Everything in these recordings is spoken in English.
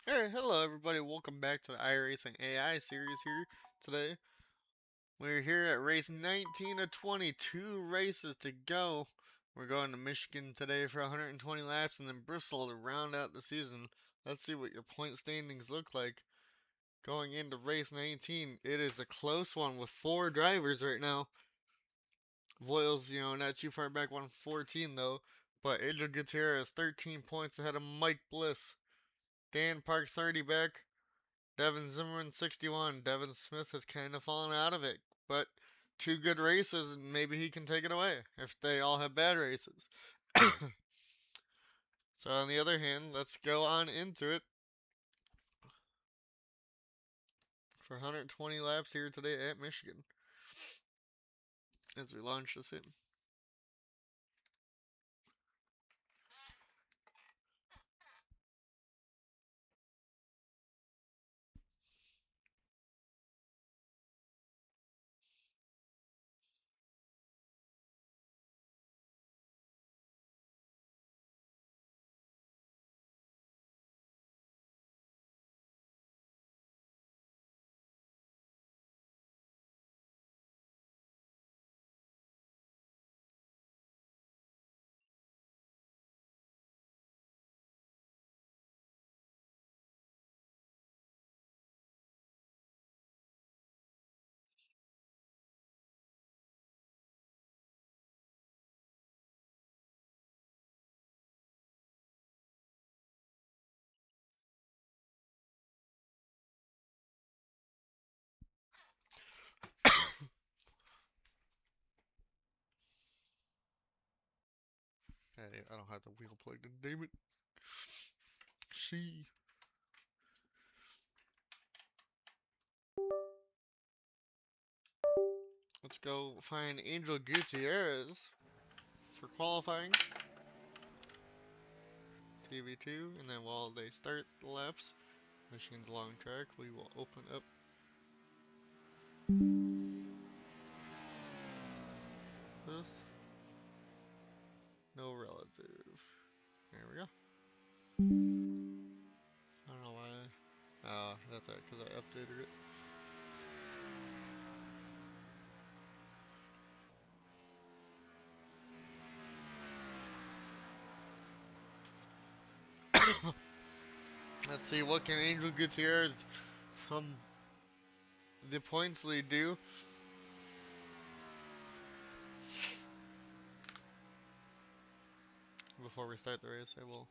Hey, hello everybody. Welcome back to the iRacing AI series here today. We're here at race 19 of 22 races to go. We're going to Michigan today for 120 laps and then Bristol to round out the season. Let's see what your point standings look like going into race 19. It is a close one with four drivers right now. Voiles, not too far back, 114 though. But Angel Gutierrez 13 points ahead of Mike Bliss. Dan Park 30 back. Devin Zimmerman 61. Devin Smith has kind of fallen out of it, but two good races and maybe he can take it away if they all have bad races. So on the other hand, let's go on into it for 120 laps here today at Michigan as we launch this in. Hey, I don't have the wheel plugged in, damn it. See. Let's go find Angel Gutierrez for qualifying. TV2, and then while they start the laps, Michigan's long track, we will open up this. No relative. There we go. I don't know why. That's it, because I updated it. Let's see, what can Angel Gutierrez from the points lead do? Before we start the race, I will.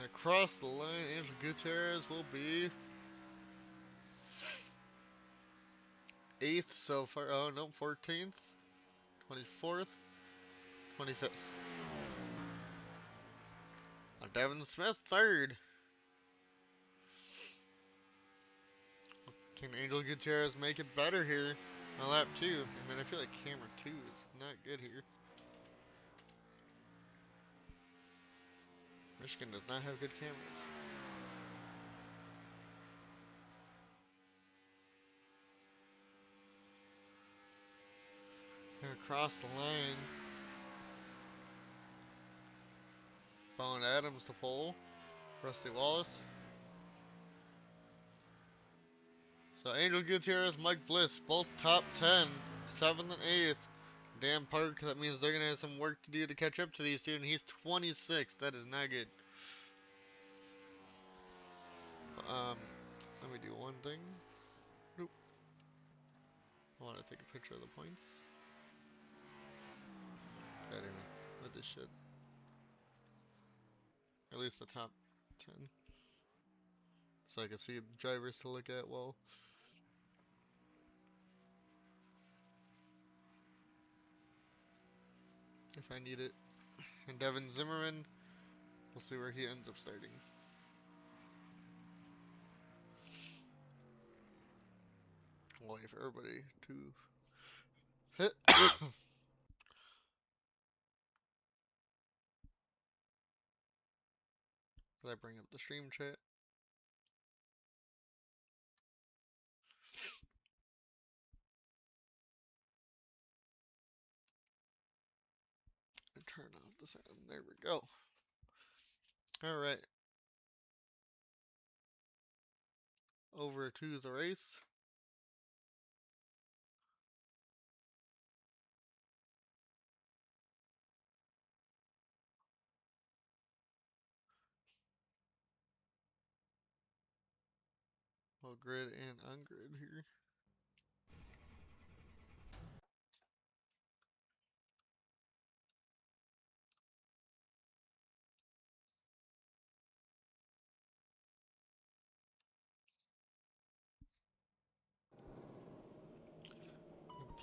Across the line, Angel Gutierrez will be 8th so far. Oh, no, 14th, 24th, 25th. Devin Smith, 3rd. Can Angel Gutierrez make it better here on lap 2? I mean, I feel like camera 2 is not good here. Michigan does not have good cameras. Across the line, Bone Adams to pole. Rusty Wallace. So Angel Gutierrez, Mike Bliss, both top 10, 7th and 8th. Dan Park, that means they're going to have some work to do to catch up to these two, and he's 26th. That is not good. Um, Let me do one thing. Nope. I want to take a picture of the points. Anyway, with this shit. At least the top 10. So I can see the drivers to look at well. If I need it. And Devin Zimmerman, we'll see where he ends up starting. I'll wait for everybody to hit. As I bring up the stream chat. And turn off the sound. There we go. Alright. Over to the race. Well, grid and ungrid here.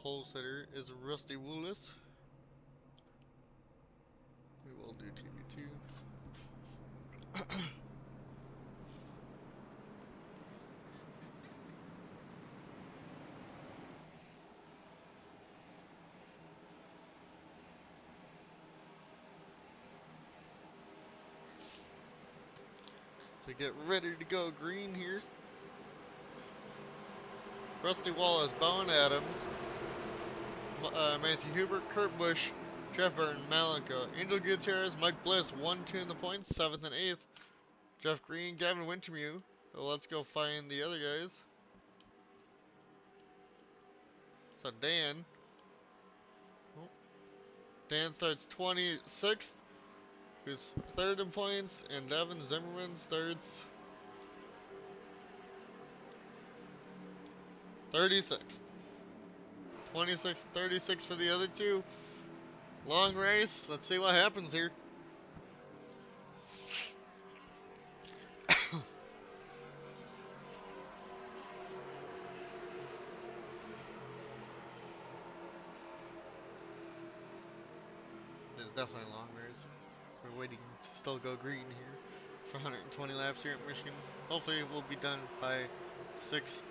Pole sitter is Rusty Woolis. We will do 2v2. So get ready to go green here. Rusty Wallace, Bowen Adams, Matthew Hubert, Kurt Busch, Jeff Burton, Malenko, Angel Gutierrez, Mike Bliss, 1-2 in the points, 7th and 8th. Jeff Green, Gavin Wintermew. So let's go find the other guys. So Dan. Oh, Dan starts 26th, who's 3rd in points, and Devin Zimmerman starts 36th. 26, 36 for the other two. Long race. Let's see what happens here. It's definitely a long race. So we're waiting to still go green here for 120 laps here at Michigan. Hopefully we'll be done by 6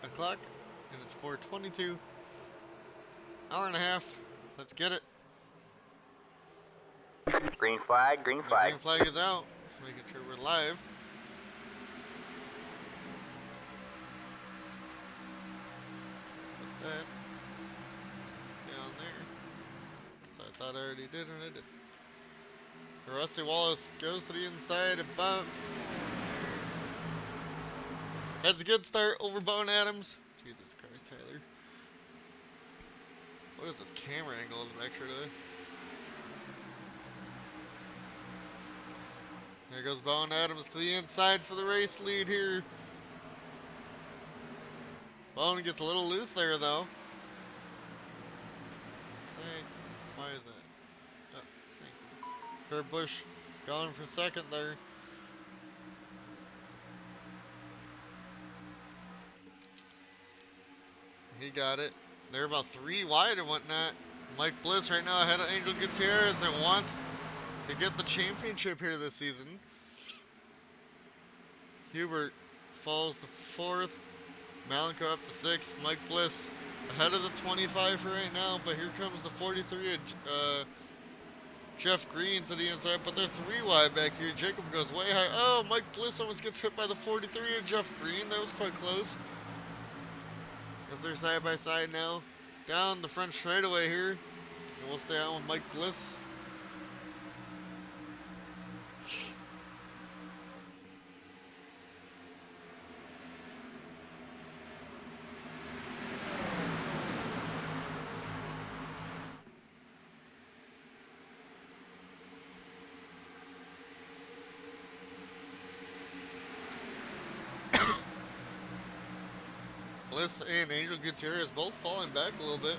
o'clock. And it's 4:22. Hour and a half. Let's get it. Green flag, green The flag. green flag is out. Just making sure we're live. Put that down there. So I thought I already did, and I did. Rusty Wallace goes to the inside above. Has a good start over Bowen Adams. Jesus Christ, Tyler. What is this camera angle in the back here today? There goes Bowen Adams to the inside for the race lead here. Bowen gets a little loose there though. Hey, why is that? Oh, thank you. Kurt Busch going for second there. He got it. They're about 3 wide and whatnot. Mike Bliss right now ahead of Angel Gutierrez that wants to get the championship here this season. Hubert falls to 4th. Malenko up to 6th. Mike Bliss ahead of the 25 for right now, but here comes the 43 Jeff Green to the inside, but they're 3 wide back here. Jacob goes way high. Oh, Mike Bliss almost gets hit by the 43 of Jeff Green. That was quite close. As they're side by side now. Down the front straightaway here. And we'll stay on with Mike Bliss. Bliss and Angel Gutierrez both falling back a little bit.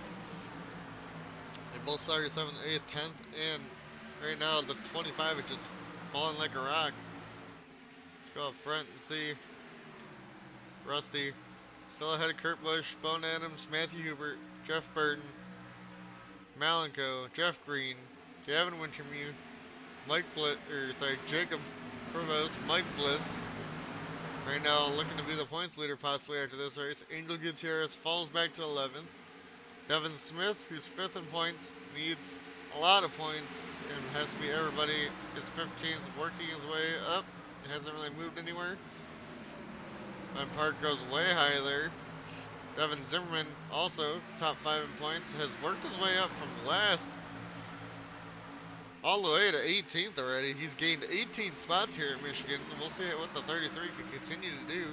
They both started 7th, 8th, 10th, and right now the 25 is just falling like a rock. Let's go up front and see. Rusty still ahead of Kurt Busch, Bowen Adams, Matthew Hubert, Jeff Burton, Malenko, Jeff Green, Gavin Wintermew, Jacob Provost, Mike Bliss, Right now, looking to be the points leader possibly after this race. Angel Gutierrez falls back to 11th. Devin Smith, who's 5th in points, needs a lot of points and has to beat everybody. Is 15th, working his way up. Hasn't really moved anywhere. Ben Park goes way high there. Devin Zimmerman, also top 5 in points, has worked his way up from last all the way to 18th already. He's gained 18 spots here in Michigan. We'll see what the 33 can continue to do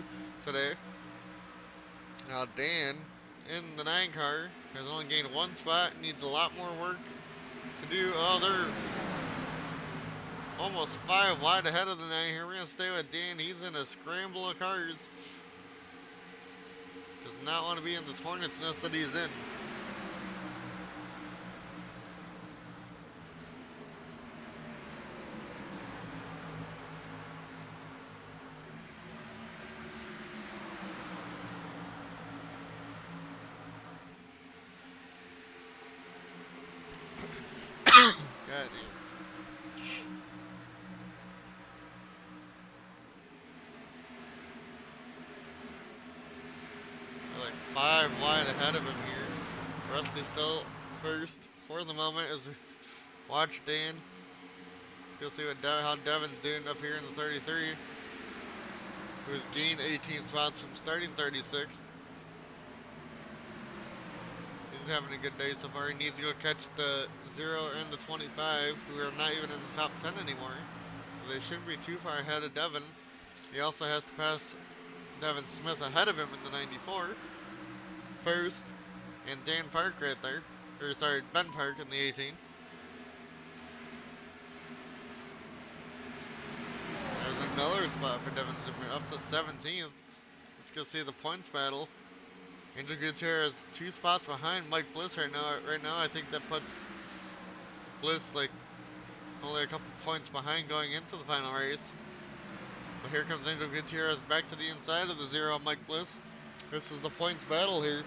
today. Now Dan in the 9 car has only gained 1 spot, needs a lot more work to do. Oh, they're almost 5 wide ahead of the 9 here. We're going to stay with Dan. He's in a scramble of cars. Does not want to be in this hornet's nest that he's in. God damn. They're like 5 wide ahead of him here. Rusty still first for the moment as we watch Dan. Let's go see what how Devin's doing up here in the 33, who has gained 18 spots from starting 36. He's having a good day so far. He needs to go catch the 0 and the 25, who are not even in the top 10 anymore. So they shouldn't be too far ahead of Devin. He also has to pass Devin Smith ahead of him in the 94 first, and Dan Park right there. Or sorry, Ben Park in the 18. There's another spot for Devin Zimmer up to 17th. Let's go see the points battle. Angel Gutierrez 2 spots behind Mike Bliss right now. Right now, I think that puts Bliss like only a couple points behind going into the final race. But here comes Angel Gutierrez back to the inside of the 0 Mike Bliss. This is the points battle here.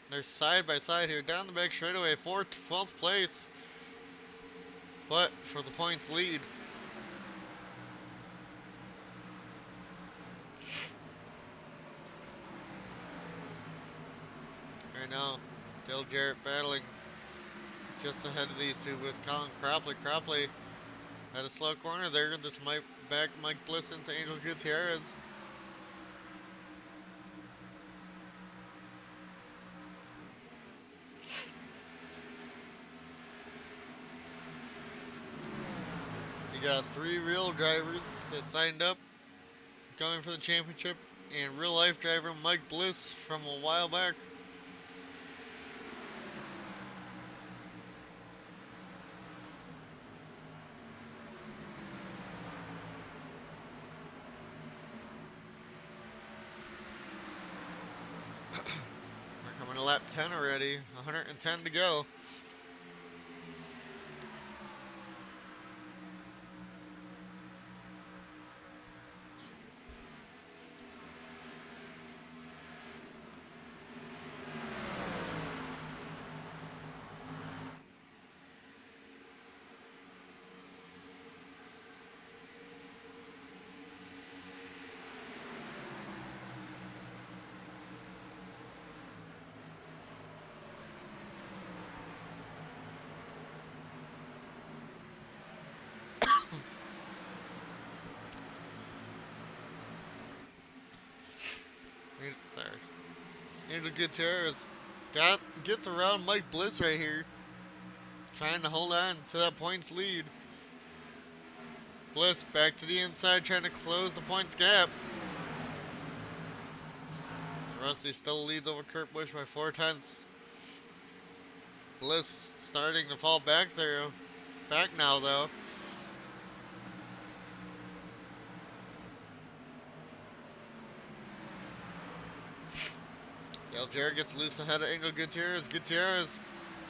They're side by side here, down the back straightaway for 12th place, but for the points lead. Right now, Dale Jarrett battling just ahead of these two with Colin Cropley. Cropley had a slow corner there. This might back Mike Bliss into Angel Gutierrez. You got 3 real drivers that signed up going for the championship, and real life driver Mike Bliss from a while back. We're coming to lap 10 already, 110 to go. Sorry. Angel Gutierrez gets around Mike Bliss right here, trying to hold on to that points lead. Bliss back to the inside, trying to close the points gap. Rusty still leads over Kurt Busch by 4/10. Bliss starting to fall back there. Back now though. Dale Jarrett gets loose ahead of Angel Gutierrez. Gutierrez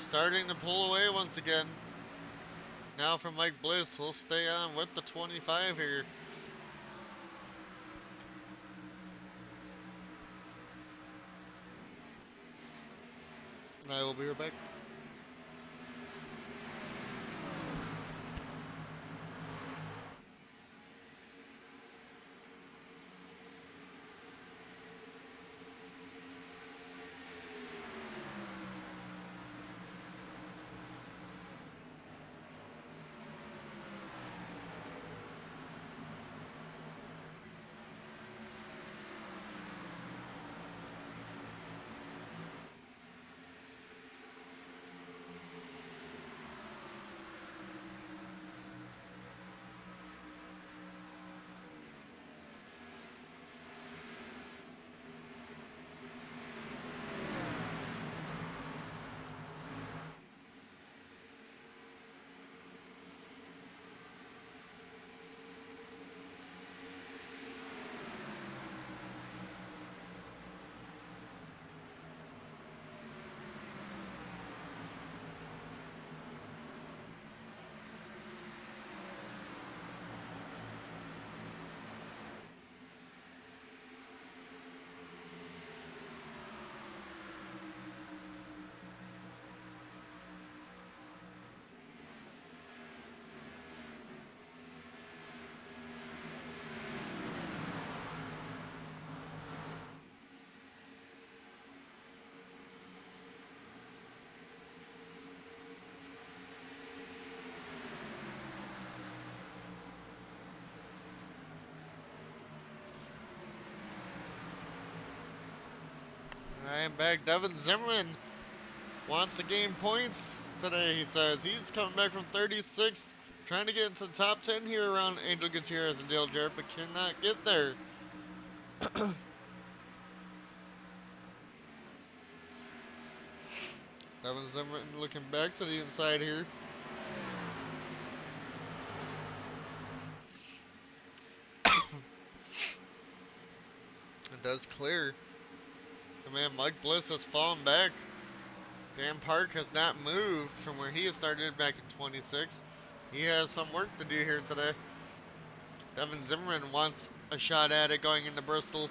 starting to pull away once again. now from Mike Bliss. We'll stay on with the 25 here. And I will be right back. I am back. Devin Zimmerman wants to gain points today, he says. He's coming back from 36th, trying to get into the top 10 here around Angel Gutierrez and Dale Jarrett, but cannot get there. Devin Zimmerman looking back to the inside here. It does clear. The man Mike Bliss has fallen back. Dan Park has not moved from where he started back in 26. He has some work to do here today. Devin Zimmerman wants a shot at it going into Bristol.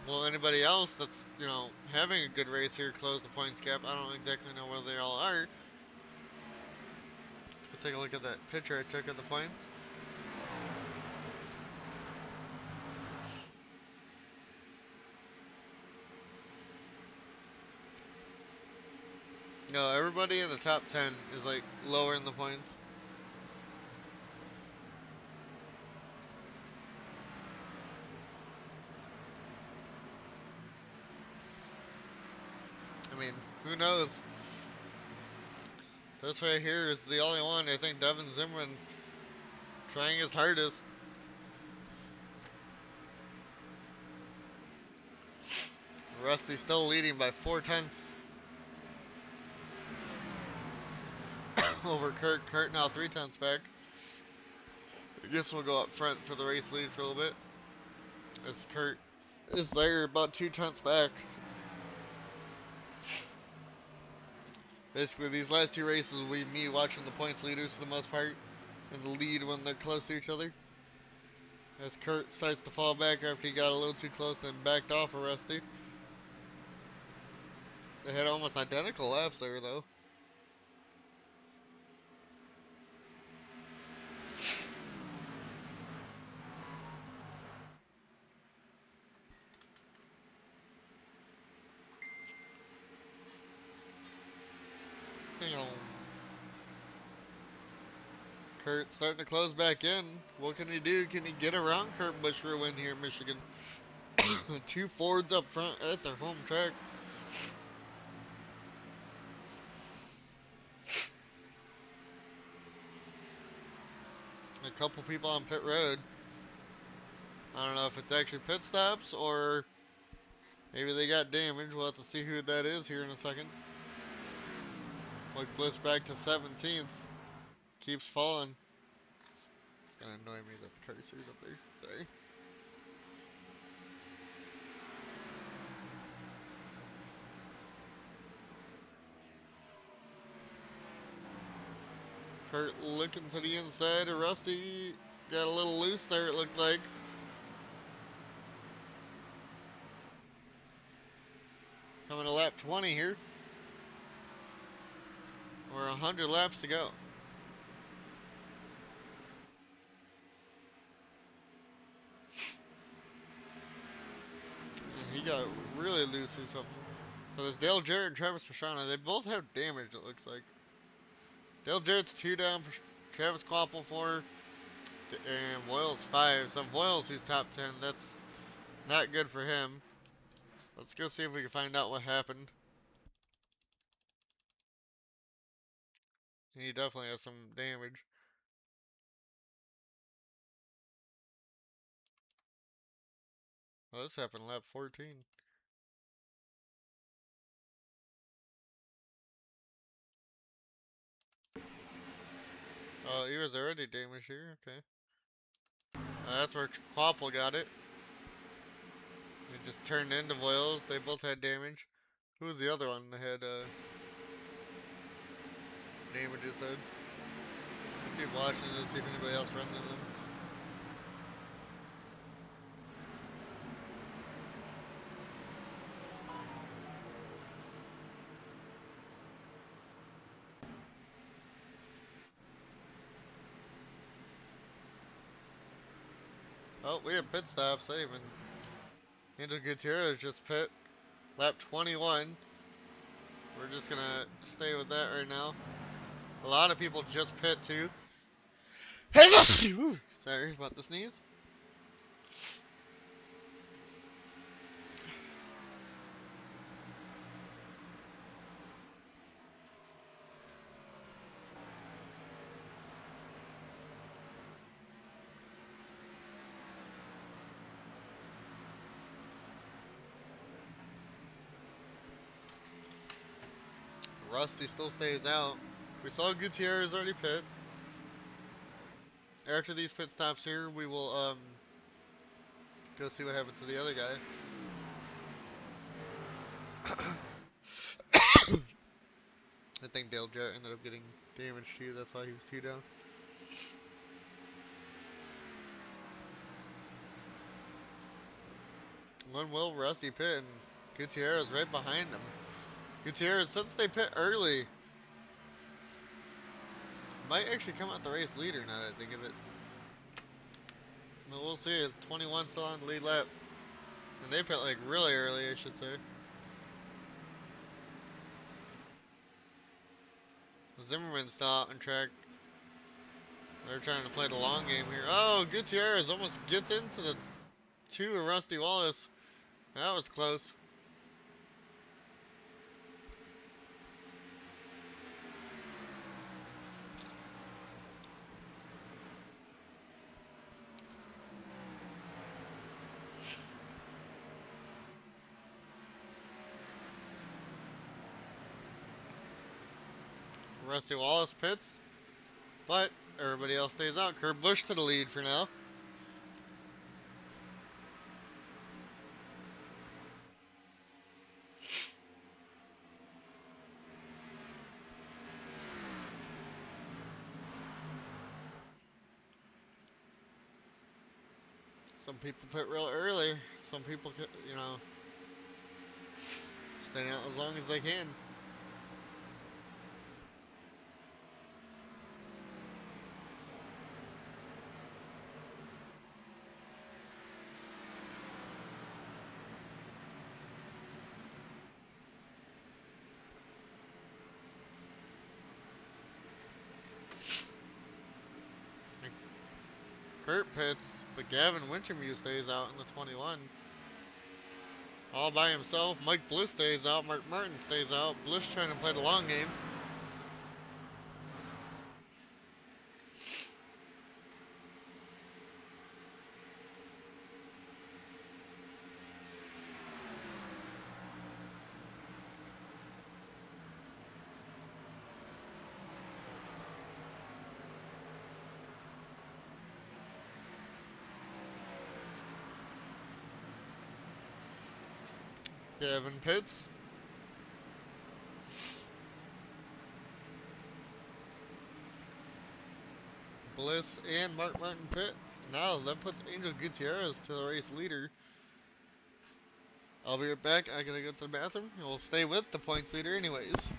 Will anybody else that's, having a good race here close the points gap? I don't exactly know where they all are. Let's go take a look at that picture I took of the points. No, everybody in the top 10 is like lower in the points. I mean, who knows? This right here is the only one. I think Devin Zimmerman trying his hardest. Rusty still leading by 4/10 over Kurt. Kurt now 3/10 back. I guess we'll go up front for the race lead for a little bit. As Kurt is there about 2/10 back. Basically, these last two races will be me watching the points leaders for the most part, and the lead when they're close to each other. As Kurt starts to fall back after he got a little too close, then backed off of Rusty. They had almost identical laps there, though. Kurt starting to close back in. What can he do? Can he get around Kurt Busch for a win here in Michigan? Two Fords up front at their home track. A couple people on pit road. I don't know if it's actually pit stops or maybe they got damage. We'll have to see who that is here in a second. Mike Bliss back to 17th. Keeps falling. It's gonna annoy me that the cursor's up there. Sorry. Kurt looking to the inside. Rusty got a little loose there, it looked like. Coming to lap 20 here. We're 100 laps to go. And he got really loose or something. So there's Dale Jarrett and Travis Pastrana. They both have damage, it looks like. Dale Jarrett's 2 down, Travis Quapple 4, and Voiles 5. So Voiles, who's top 10, that's not good for him. Let's go see if we can find out what happened. He definitely has some damage. Oh, this happened lap 14. Oh, he was already damaged here. Okay. That's where Quapple got it. He just turned into Voiles. They both had damage. Who was the other one that had damages said? Keep watching to see if anybody else runs into them. Oh, we have pit stops. I even Angel Gutierrez just pit. Lap 21. We're just gonna stay with that right now. A lot of people just pit too. Sorry about the sneeze. Rusty still stays out. We saw Gutierrez already pit. After these pit stops here, we will go see what happened to the other guy. I think Dale Jarrett ended up getting damaged too. That's why he was 2 down. When will Rusty pit and Gutierrez right behind him? Gutierrez, since they pit early, might actually come out the race leader now that I think of it. But we'll see. 21 still on the lead lap. And they pit like really early, I should say. Zimmerman's still out on track. They're trying to play the long game here. Oh, Gutierrez almost gets into the 2 of Rusty Wallace. That was close. Rusty Wallace pits, but everybody else stays out. Kurt Busch to the lead for now. Some people pit real early. Some people, you know, stay out as long as they can. Kurt pits, but Gavin Winchemute stays out in the 21. All by himself. Mike Bliss stays out. Mark Martin stays out. Bliss trying to play the long game. Gavin pits. Bliss and Mark Martin pit. Now that puts Angel Gutierrez to the race leader. I'll be right back. I gotta go to the bathroom. And we'll stay with the points leader anyways.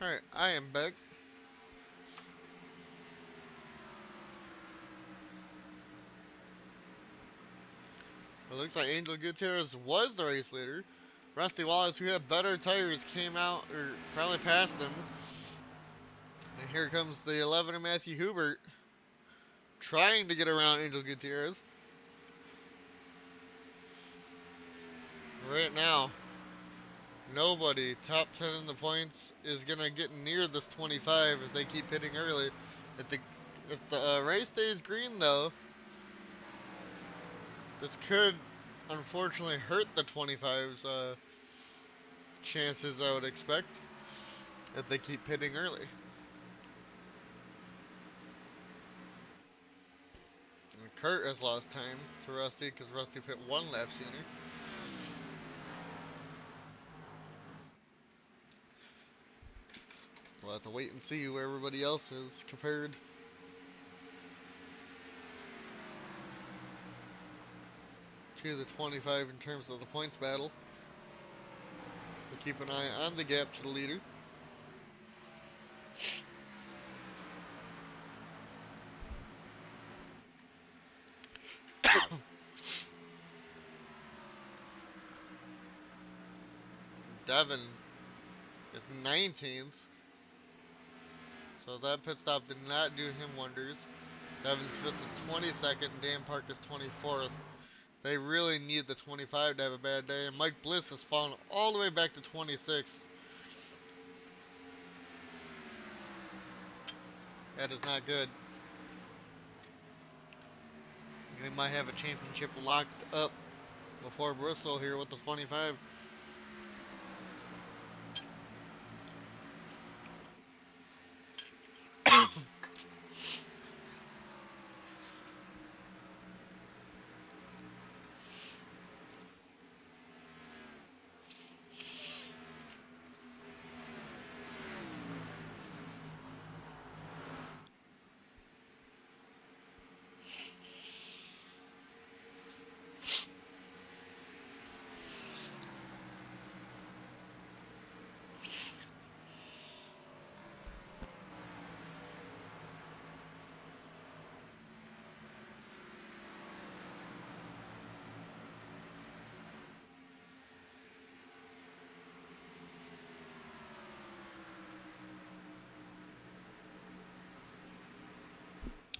Alright, I am back. It looks like Angel Gutierrez was the race leader. Rusty Wallace, who had better tires, came out, or probably passed them. And here comes the 11 of Matthew Hubert, trying to get around Angel Gutierrez. Right now, nobody top 10 in the points is going to get near this 25 if they keep hitting early. If the race stays green, though, this could unfortunately hurt the 25's chances, I would expect, if they keep hitting early. And Kurt has lost time to Rusty because Rusty pit one lap sooner. We'll have to wait and see where everybody else is compared to the 25 in terms of the points battle. We'll keep an eye on the gap to the leader. Devin is 19th, so that pit stop did not do him wonders. Devin Smith is 22nd, and Dan Park is 24th. They really need the 25 to have a bad day, and Mike Bliss has fallen all the way back to 26th. That is not good. They might have a championship locked up before Bristol here with the 25.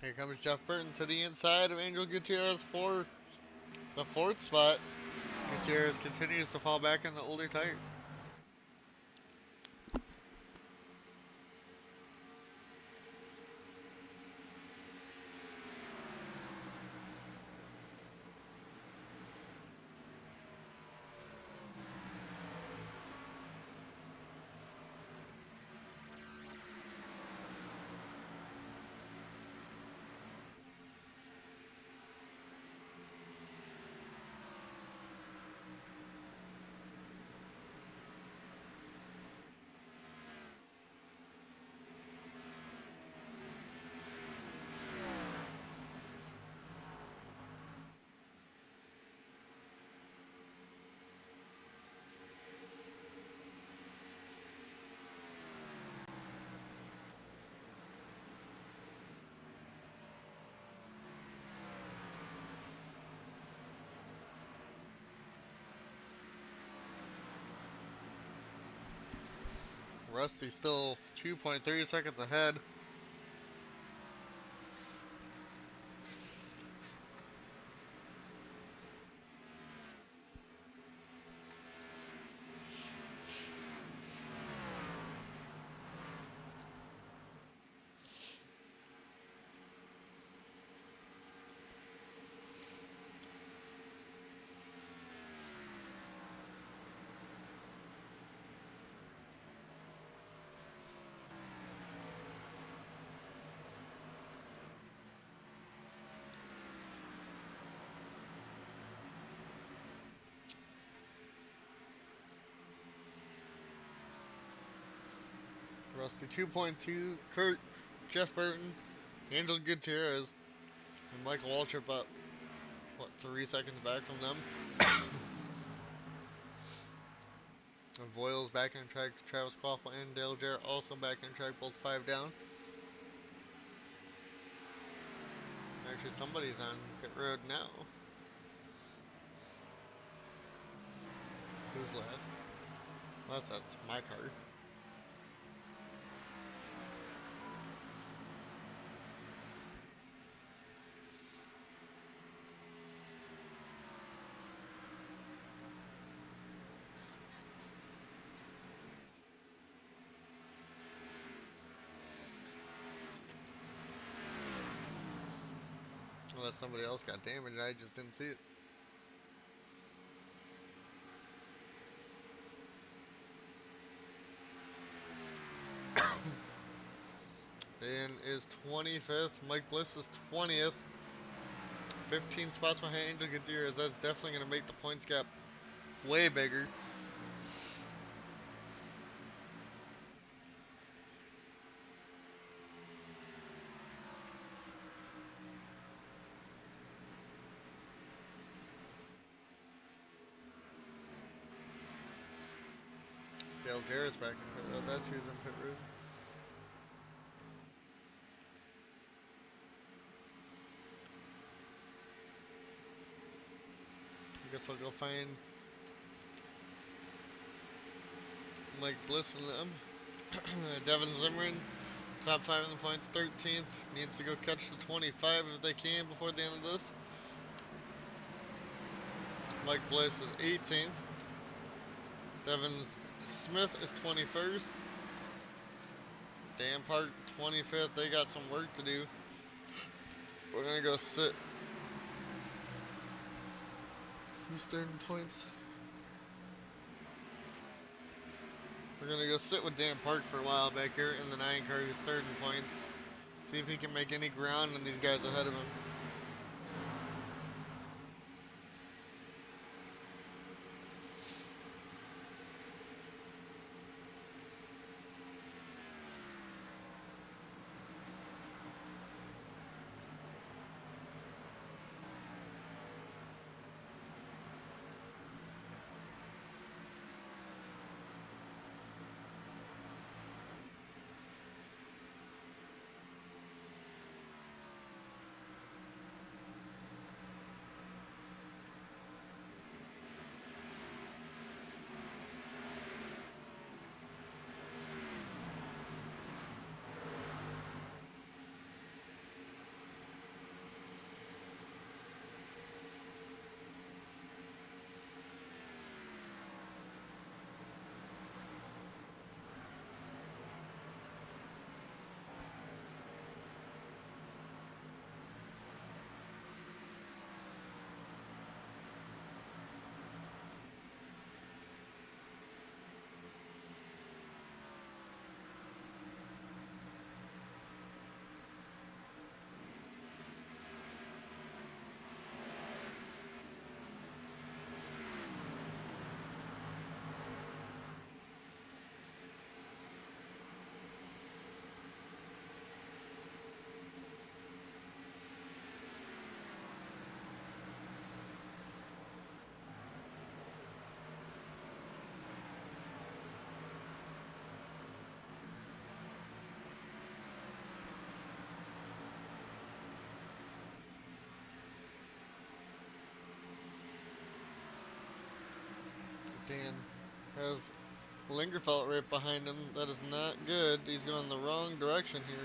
Here comes Jeff Burton to the inside of Angel Gutierrez for the 4th spot. Gutierrez continues to fall back on the older tires. Rusty still 2.3 seconds ahead. Rusty 2.2, Kurt, Jeff Burton, Angel Gutierrez, and Michael Waltrip up, what, 3 seconds back from them? And Voiles back on track, Travis Quaffle and Dale Jarrett also back on track, both 5 down. Actually, somebody's on pit road now. Who's last? Unless that's my car. Unless somebody else got damaged, I just didn't see it. Dan is 25th. Mike Bliss is 20th. 15 spots behind Angel Gutierrez. That's definitely going to make the points gap way bigger. Dale Jarrett's back in pit road. That's who's in pit road. I guess I'll go find Mike Bliss and them. Devin Zimmerman, top 5 in the points, 13th. Needs to go catch the 25 if they can before the end of this. Mike Bliss is 18th. Devin Smith is 21st. Dan Park 25th. They got some work to do. We're gonna go sit. Who's third in points? We're gonna go sit with Dan Park for a while back here in the 9 car who's third in points. See if he can make any ground on these guys ahead of him. Has Lingerfelt right behind him. That is not good. He's going the wrong direction here.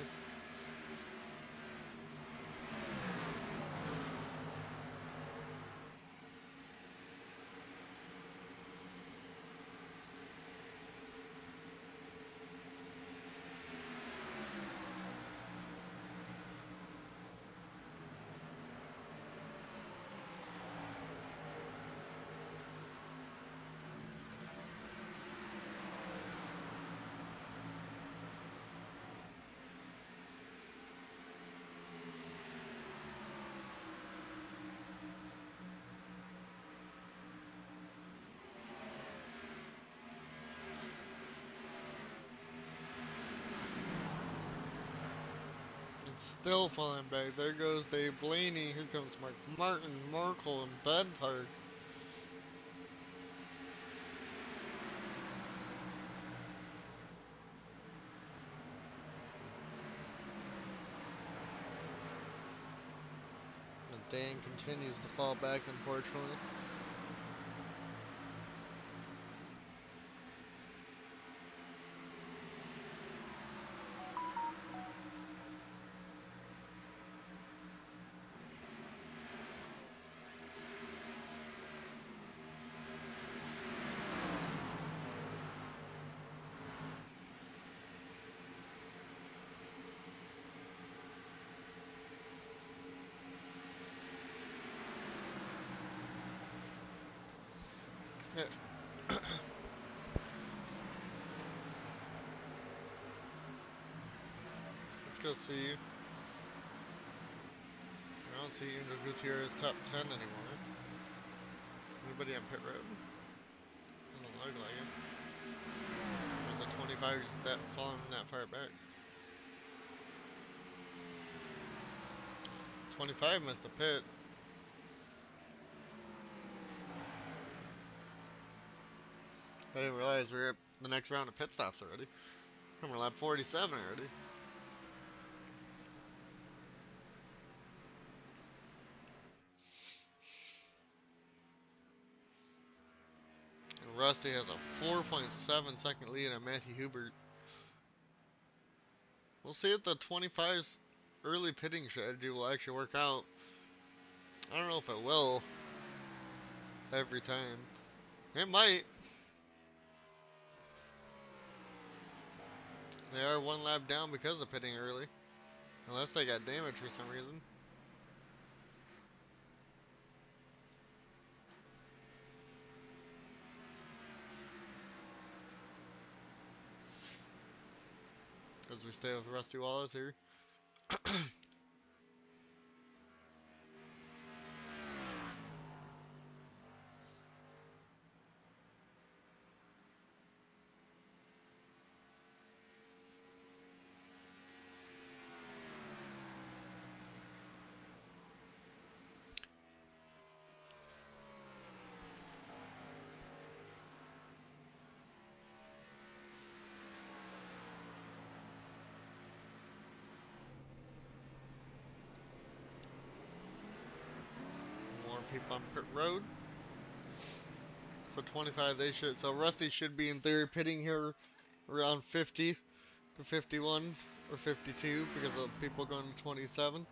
It's still falling back. There goes Dave Blaney. Here comes Mark Martin, Markle, and Ben Park. And Dan continues to fall back, unfortunately. Yeah. Let's go see. I don't see Angel Gutierrez top 10 anymore. Anybody on pit road? Doesn't look like it. Or the 25 just that falling that far back. 25 missed the pit. I didn't realize we were at the next round of pit stops already. We're lap 47 already. And Rusty has a 4.7 second lead on Matthew Hubert. We'll see if the 25's early pitting strategy will actually work out. I don't know if it will every time. It might. They are one lap down because of pitting early. Unless they got damaged for some reason. As we stay with Rusty Wallace here. More people on pit road. So 25 they should. So Rusty should be in theory pitting here around 50 to 51 or 52 because of people going to 27.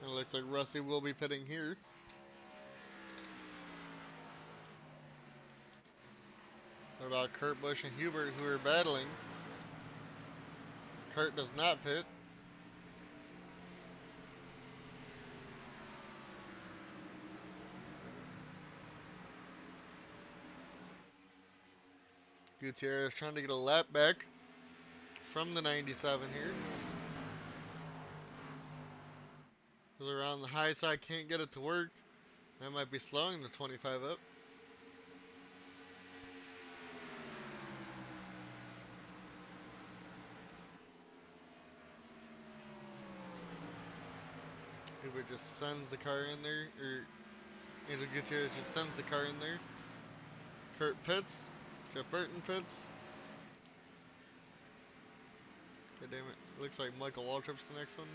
It looks like Rusty will be pitting here. What about Kurt Busch and Hubert who are battling? Kurt does not pit. Gutierrez trying to get a lap back from the 97 here. Goes around the high side, can't get it to work. That might be slowing the 25 up. Hubert just sends the car in there, or Angel Gutierrez just sends the car in there. Kurt Pitts. Jeff Burton Pitts. God damn it. Looks like Michael Waltrip's the next one.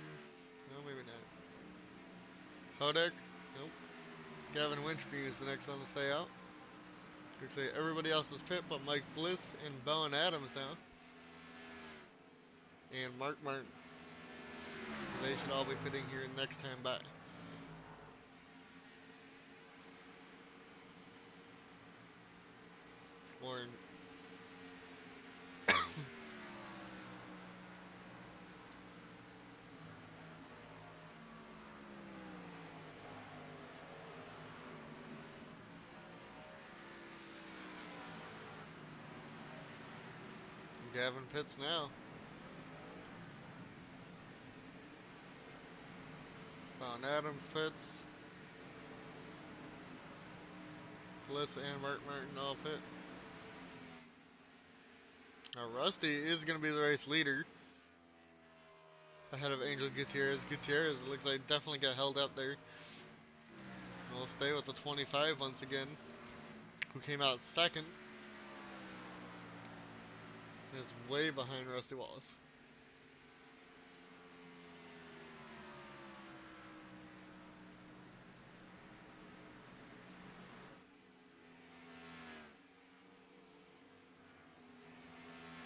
No, maybe not. Hodak. Nope. Gavin Winchby is the next one to stay out. Looks like everybody else is pit but Mike Bliss and Bowen Adams now. And Mark Martin. So they should all be pitting here next time by. Warren. Gavin Pitts now. Bowen Adams Pitts. Bliss and Mark Martin all pit. Now Rusty is going to be the race leader. Ahead of Angel Gutierrez. Gutierrez looks like definitely got held up there. We'll stay with the 25 once again. Who came out second. And is way behind Rusty Wallace.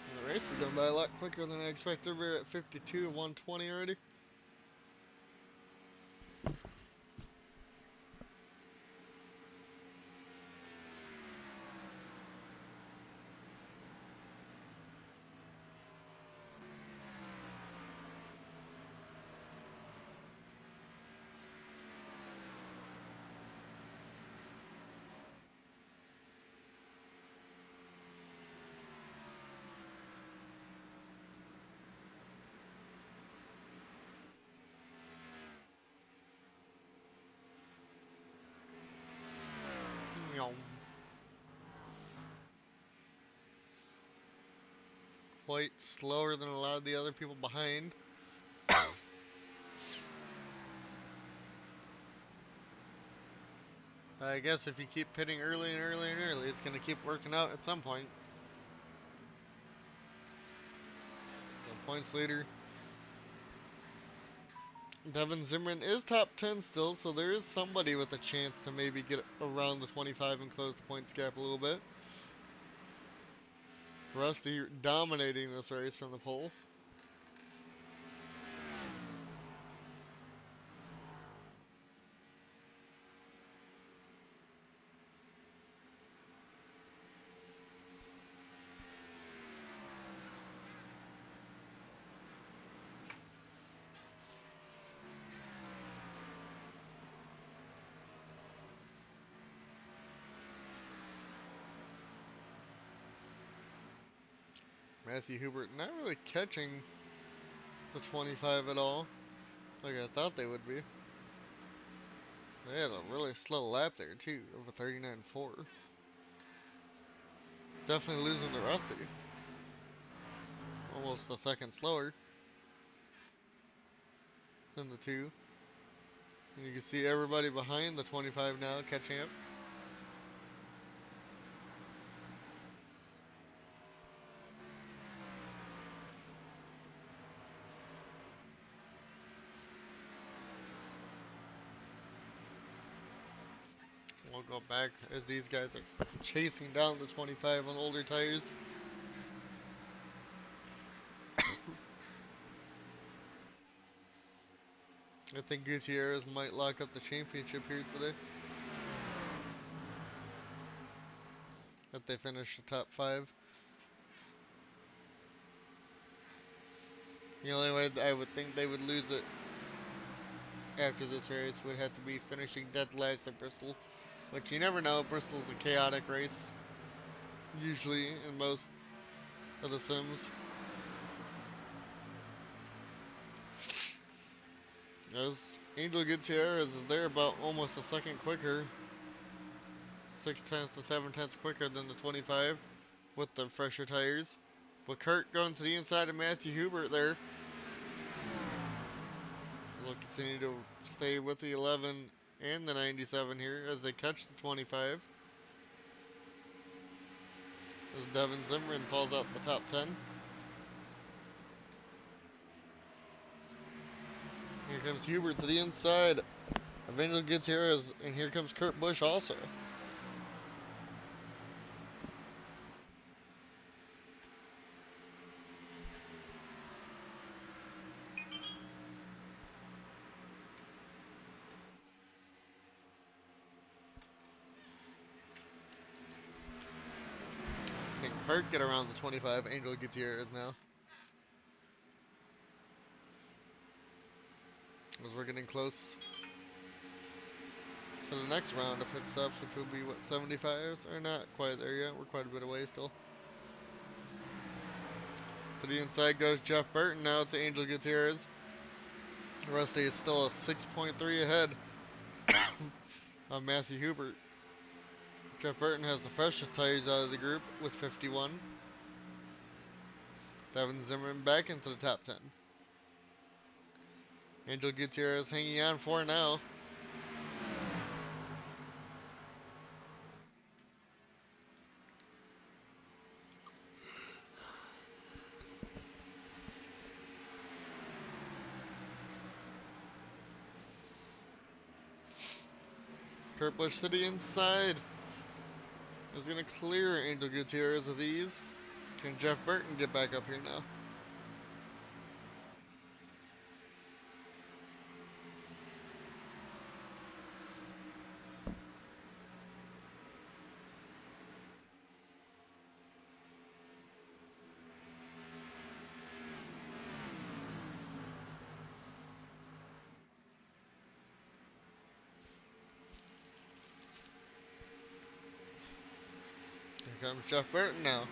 And the race is going by a lot quicker than I expected. We're at 52 120 already. Quite slower than a lot of the other people behind. I guess if you keep pitting early and early and early, it's going to keep working out at some point. The points leader. Devin Zimmerman is top 10 still, so there is somebody with a chance to maybe get around the 25 and close the points gap a little bit. Rusty dominating this race from the pole. Matthew Hubert not really catching the 25 at all, like I thought they would be. They had a really slow lap there too, over 39.4. Definitely losing to Rusty. Almost a second slower than the two. And you can see everybody behind the 25 now catching up. We'll go back as these guys are chasing down the 25 on older tires. I think Gutierrez might lock up the championship here today. If they finish the top 5. The only way I would think they would lose it after this race would have to be finishing dead last at Bristol. Which you never know, Bristol's a chaotic race. Usually in most of the sims. As Angel Gutierrez is there about almost a second quicker. 6/10 to 7/10 quicker than the 25 with the fresher tires. With Kurt going to the inside of Matthew Hubert there. We'll continue to stay with the 11 and the 97 here as they catch the 25. as Devin Zimmerman falls out the top 10. Here comes Hubert to the inside of Angel Gutierrez, and here comes Kurt Busch also. Can Kurt get around the 25? Angel Gutierrez now. As we're getting close to the next round of pit stops, which will be, what, 75s? Or not quite there yet. We're quite a bit away still. To the inside goes Jeff Burton now to Angel Gutierrez. Rusty is still a 6.3 ahead of Matthew Hubert. Jeff Burton has the freshest tires out of the group with 51. Devin Zimmerman back into the top 10. Angel Gutierrez hanging on for now. Kurt Busch to the inside is going to clear Angel Gutierrez of these. Can Jeff Burton get back up here now? Here comes Jeff Burton now.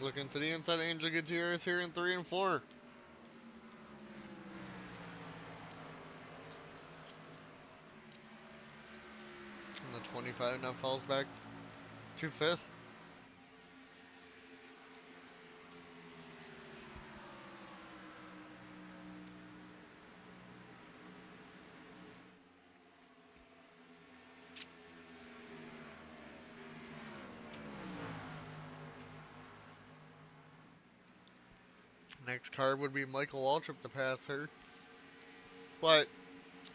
Looking to the inside of Angel Gutierrez here in 3 and 4. And the 25 now falls back to 5th. Next car would be Michael Waltrip to pass her. But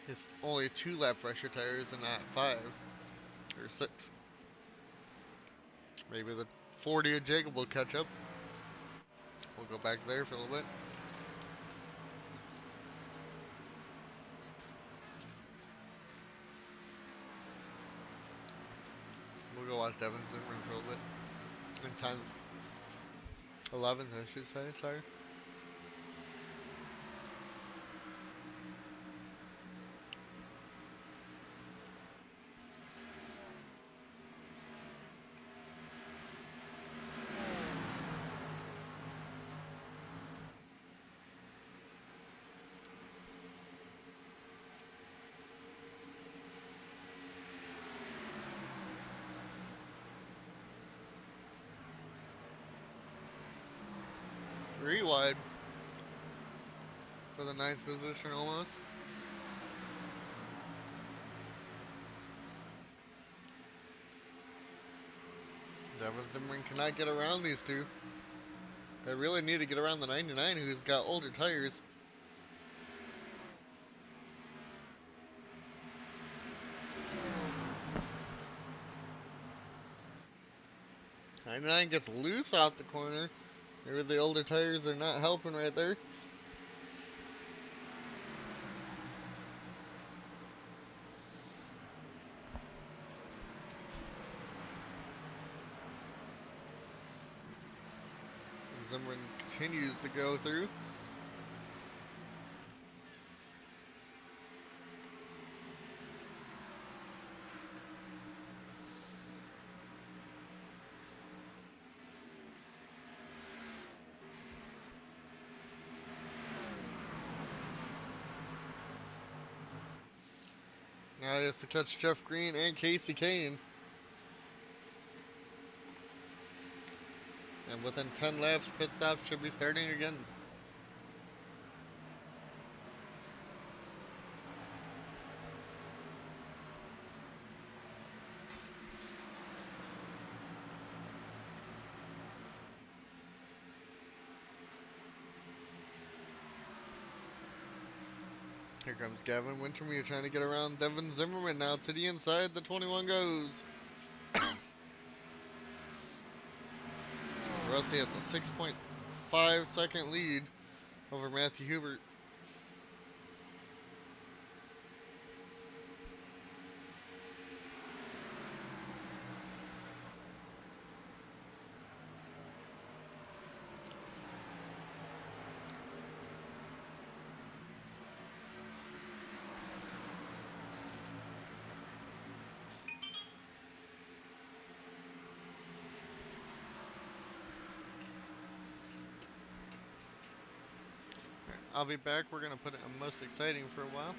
it's only 2 lap fresher tires and not 5 or 6. Maybe the 40 of Jacob will catch up. We'll go back there for a little bit. We'll go watch Devin Zimmerman for a little bit. In time 11th, I should say, sorry. Three wide for the 9th position almost. Devin Zimmerman cannot get around these two. They really need to get around the 99 who's got older tires. 99 gets loose out the corner. Maybe the older tires are not helping right there. Zimmerman continues to go through. Now he has to catch Jeff Green and Casey Kane. And within 10 laps, pit stops should be starting again. Here comes Gavin Wintermeer trying to get around Devin Zimmerman now to the inside. The 21 goes. As Rusty has a 6.5-second lead over Matthew Hubert. Right, I'll be back. We're going to put it on most exciting for a while.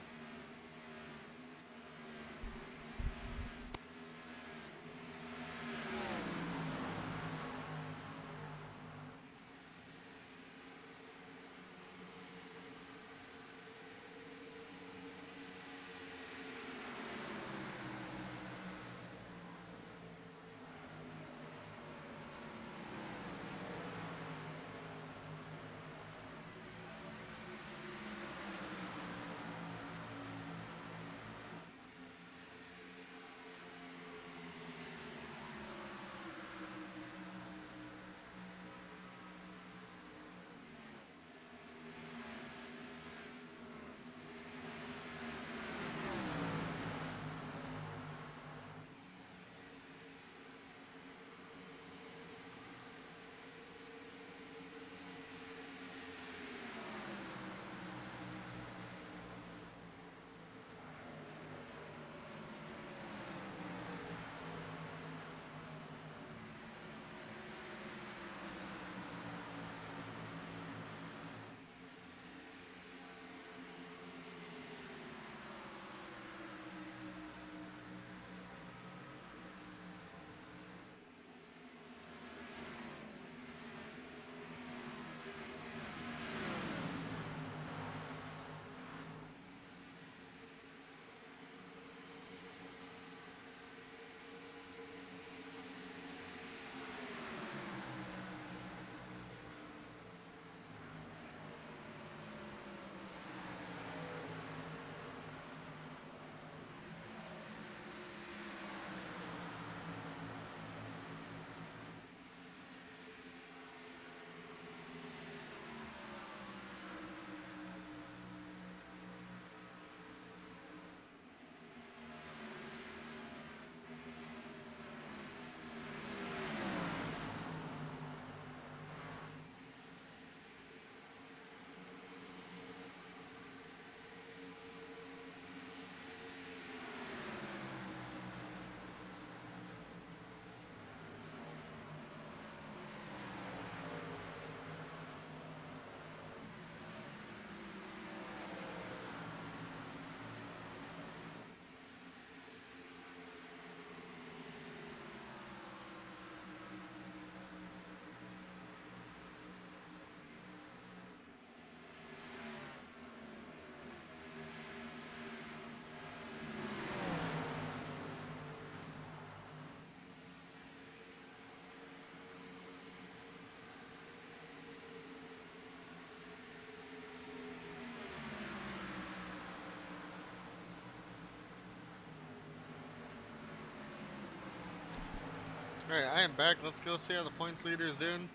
Alright, I am back. Let's go see how the points leader is doing.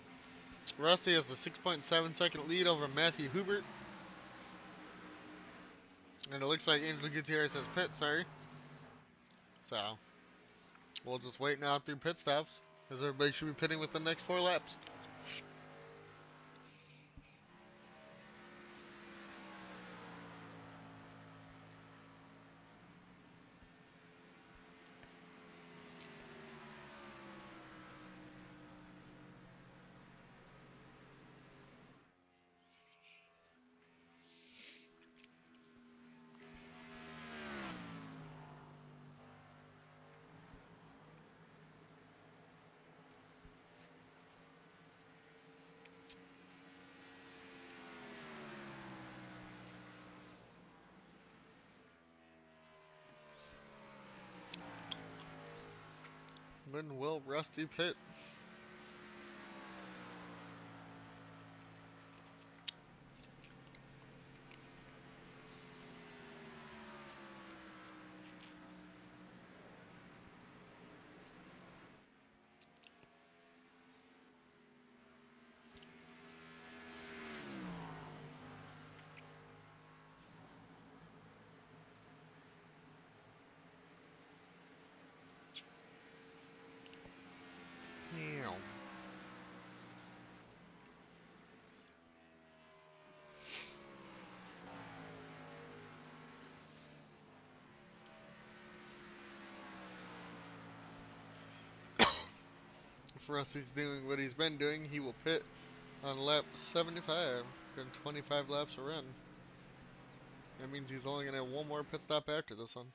Rusty has a 6.7-second lead over Matthew Hubert. And it looks like Angel Gutierrez has pit, sorry. So, we'll just wait now through pit stops, as everybody should be pitting with the next 4 laps. When will Rusty pit? if Rusty's doing what he's been doing, he will pit on lap 75. Got 25 laps to run. That means he's only going to have one more pit stop after this one.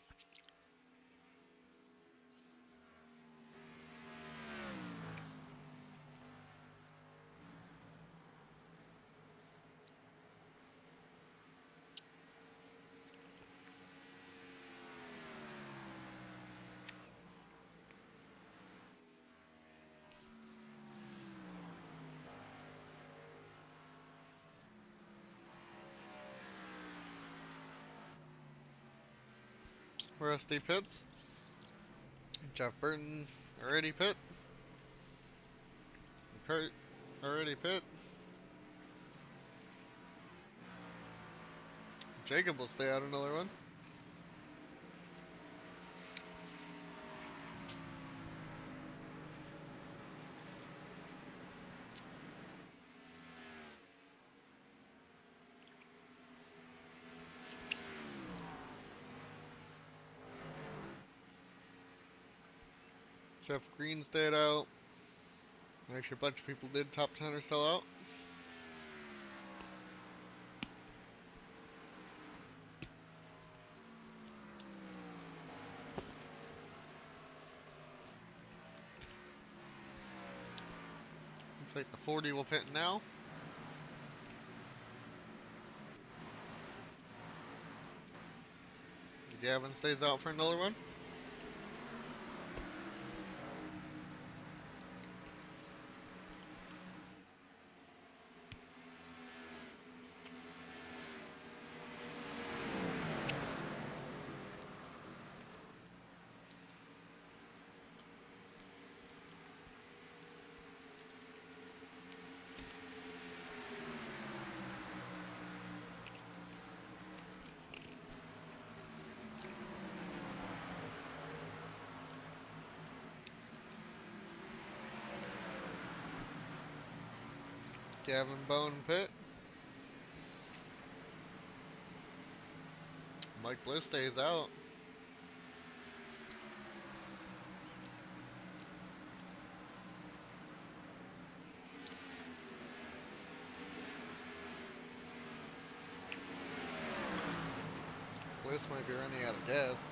Rusty pits. Jeff Burton already pit. Kurt already pit. Jacob will stay out another one. Jeff Green stayed out. Actually, a bunch of people did. Top 10 are still out. Looks like the 40 will pit now. Gavin stays out for another one. Gavin Bone pit. Mike Bliss stays out. Bliss might be running out of gas.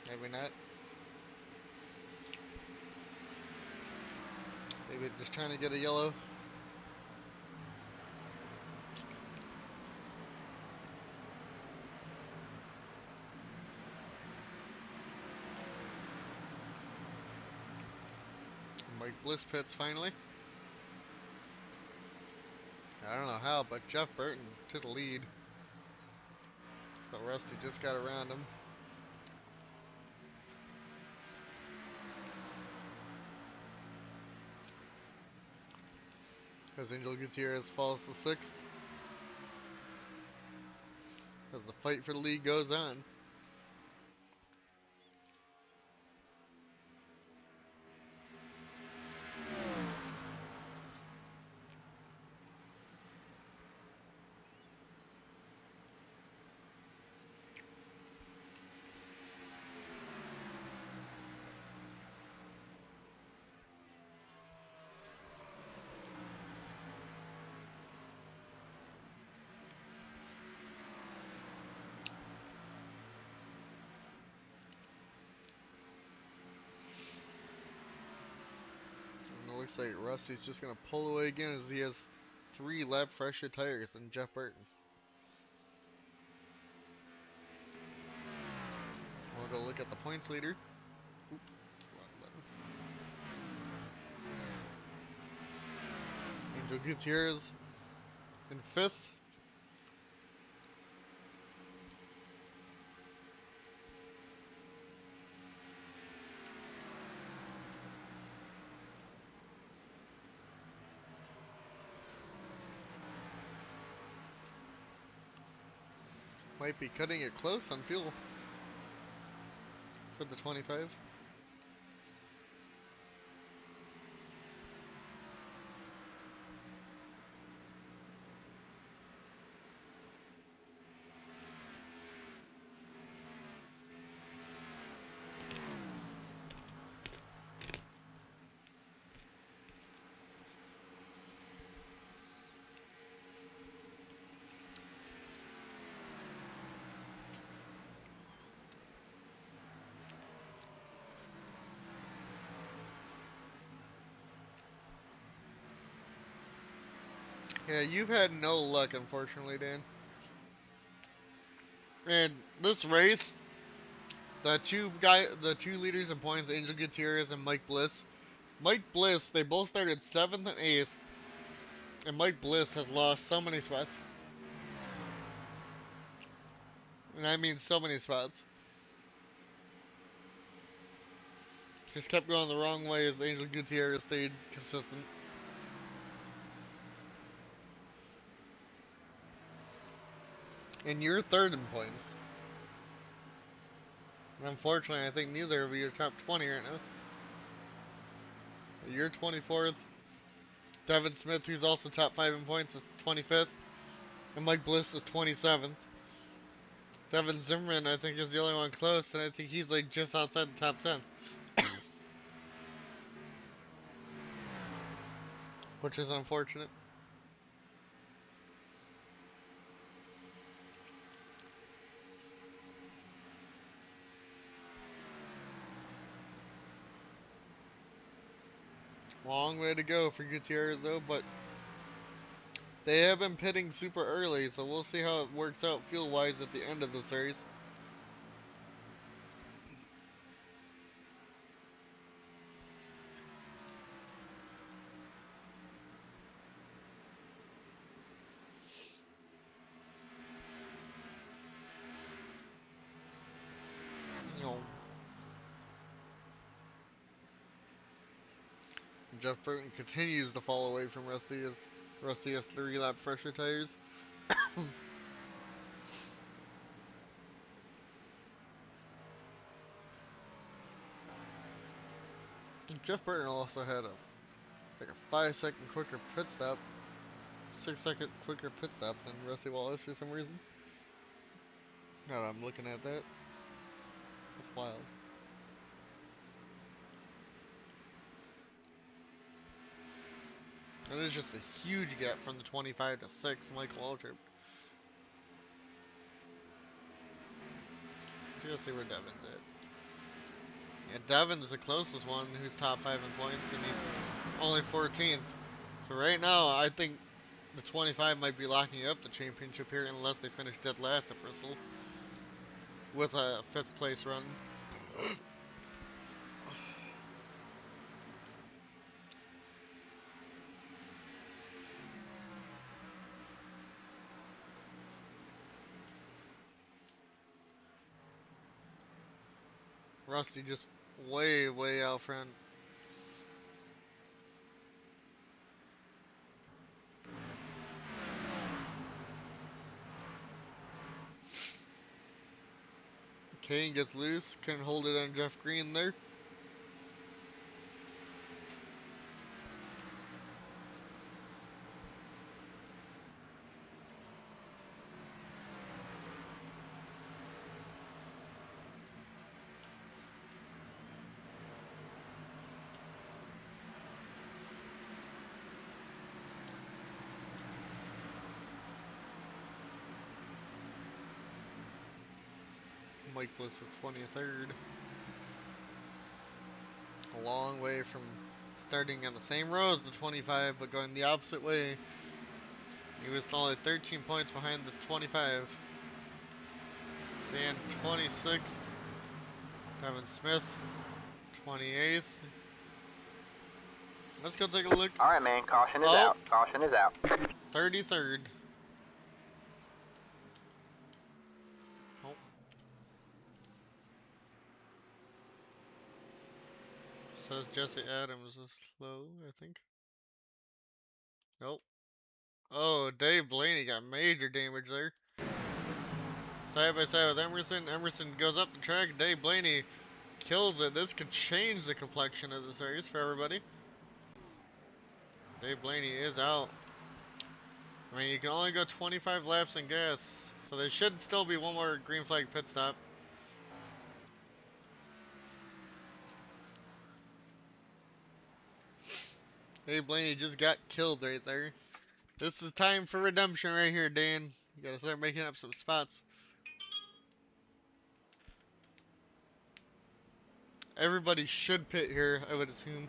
Maybe not. Maybe just trying to get a yellow. Mike Bliss pits finally. I don't know how, but Jeff Burton to the lead. But Rusty just got around him. As Angel Gutierrez falls to 6th. As the fight for the lead goes on. And it looks like Rusty's just going to pull away again as he has 3 lap fresher tires than Jeff Burton. We'll go look at the points leader. Oop, wrong button. Angel Gutierrez in 5th. Might be cutting it close on fuel for the 25. Yeah, you've had no luck, unfortunately, Dan. And this race, the two leaders in points, Angel Gutierrez and Mike Bliss. Mike Bliss, they both started seventh and eighth, and Mike Bliss has lost so many spots, and I mean so many spots. Just kept going the wrong way as Angel Gutierrez stayed consistent. And you're third in points. And unfortunately, I think neither of you are top 20 right now. You're 24th. Devin Smith, who's also top 5 in points, is 25th. And Mike Bliss is 27th. Devin Zimmerman, I think, is the only one close, and I think he's like just outside the top 10, which is unfortunate. Long way to go for Gutierrez, though, but they have been pitting super early, so we'll see how it works out fuel-wise at the end of the series. You know, Jeff Burton continues to fall away from Rusty as Rusty has 3-lap fresher tires. Jeff Burton also had a 5-second quicker pit stop, 6-second quicker pit stop than Rusty Wallace for some reason. God, I'm looking at that. That's wild. That is just a huge gap from the 25 to 6 Michael Waltrip. So let's see where Devin's at. Yeah, Devin's the closest one who's top 5 in points, and he's only 14th. So right now, I think the 25 might be locking up the championship here unless they finish dead last at Bristol with a 5th place run. Rusty just way, way out front. Kane gets loose, couldn't hold it on Jeff Green there. Mike Bliss is 23rd. A long way from starting on the same row as the 25, but going the opposite way. He was only 13 points behind the 25. Dan 26th. Devin Smith 28th. Let's go take a look. All right, man. Caution is out. Caution is out. 33rd. Oh. Says Jesse Adams is slow, I think. Nope. Oh, Dave Blaney got major damage there. Side by side with Emerson. Emerson goes up the track. Dave Blaney kills it. This could change the complexion of this race for everybody. Dave Blaney is out. I mean, you can only go 25 laps in gas, so there should still be one more green flag pit stop. Dave Blaney just got killed right there. This is time for redemption right here, Dan. You gotta start making up some spots. Everybody should pit here, I would assume.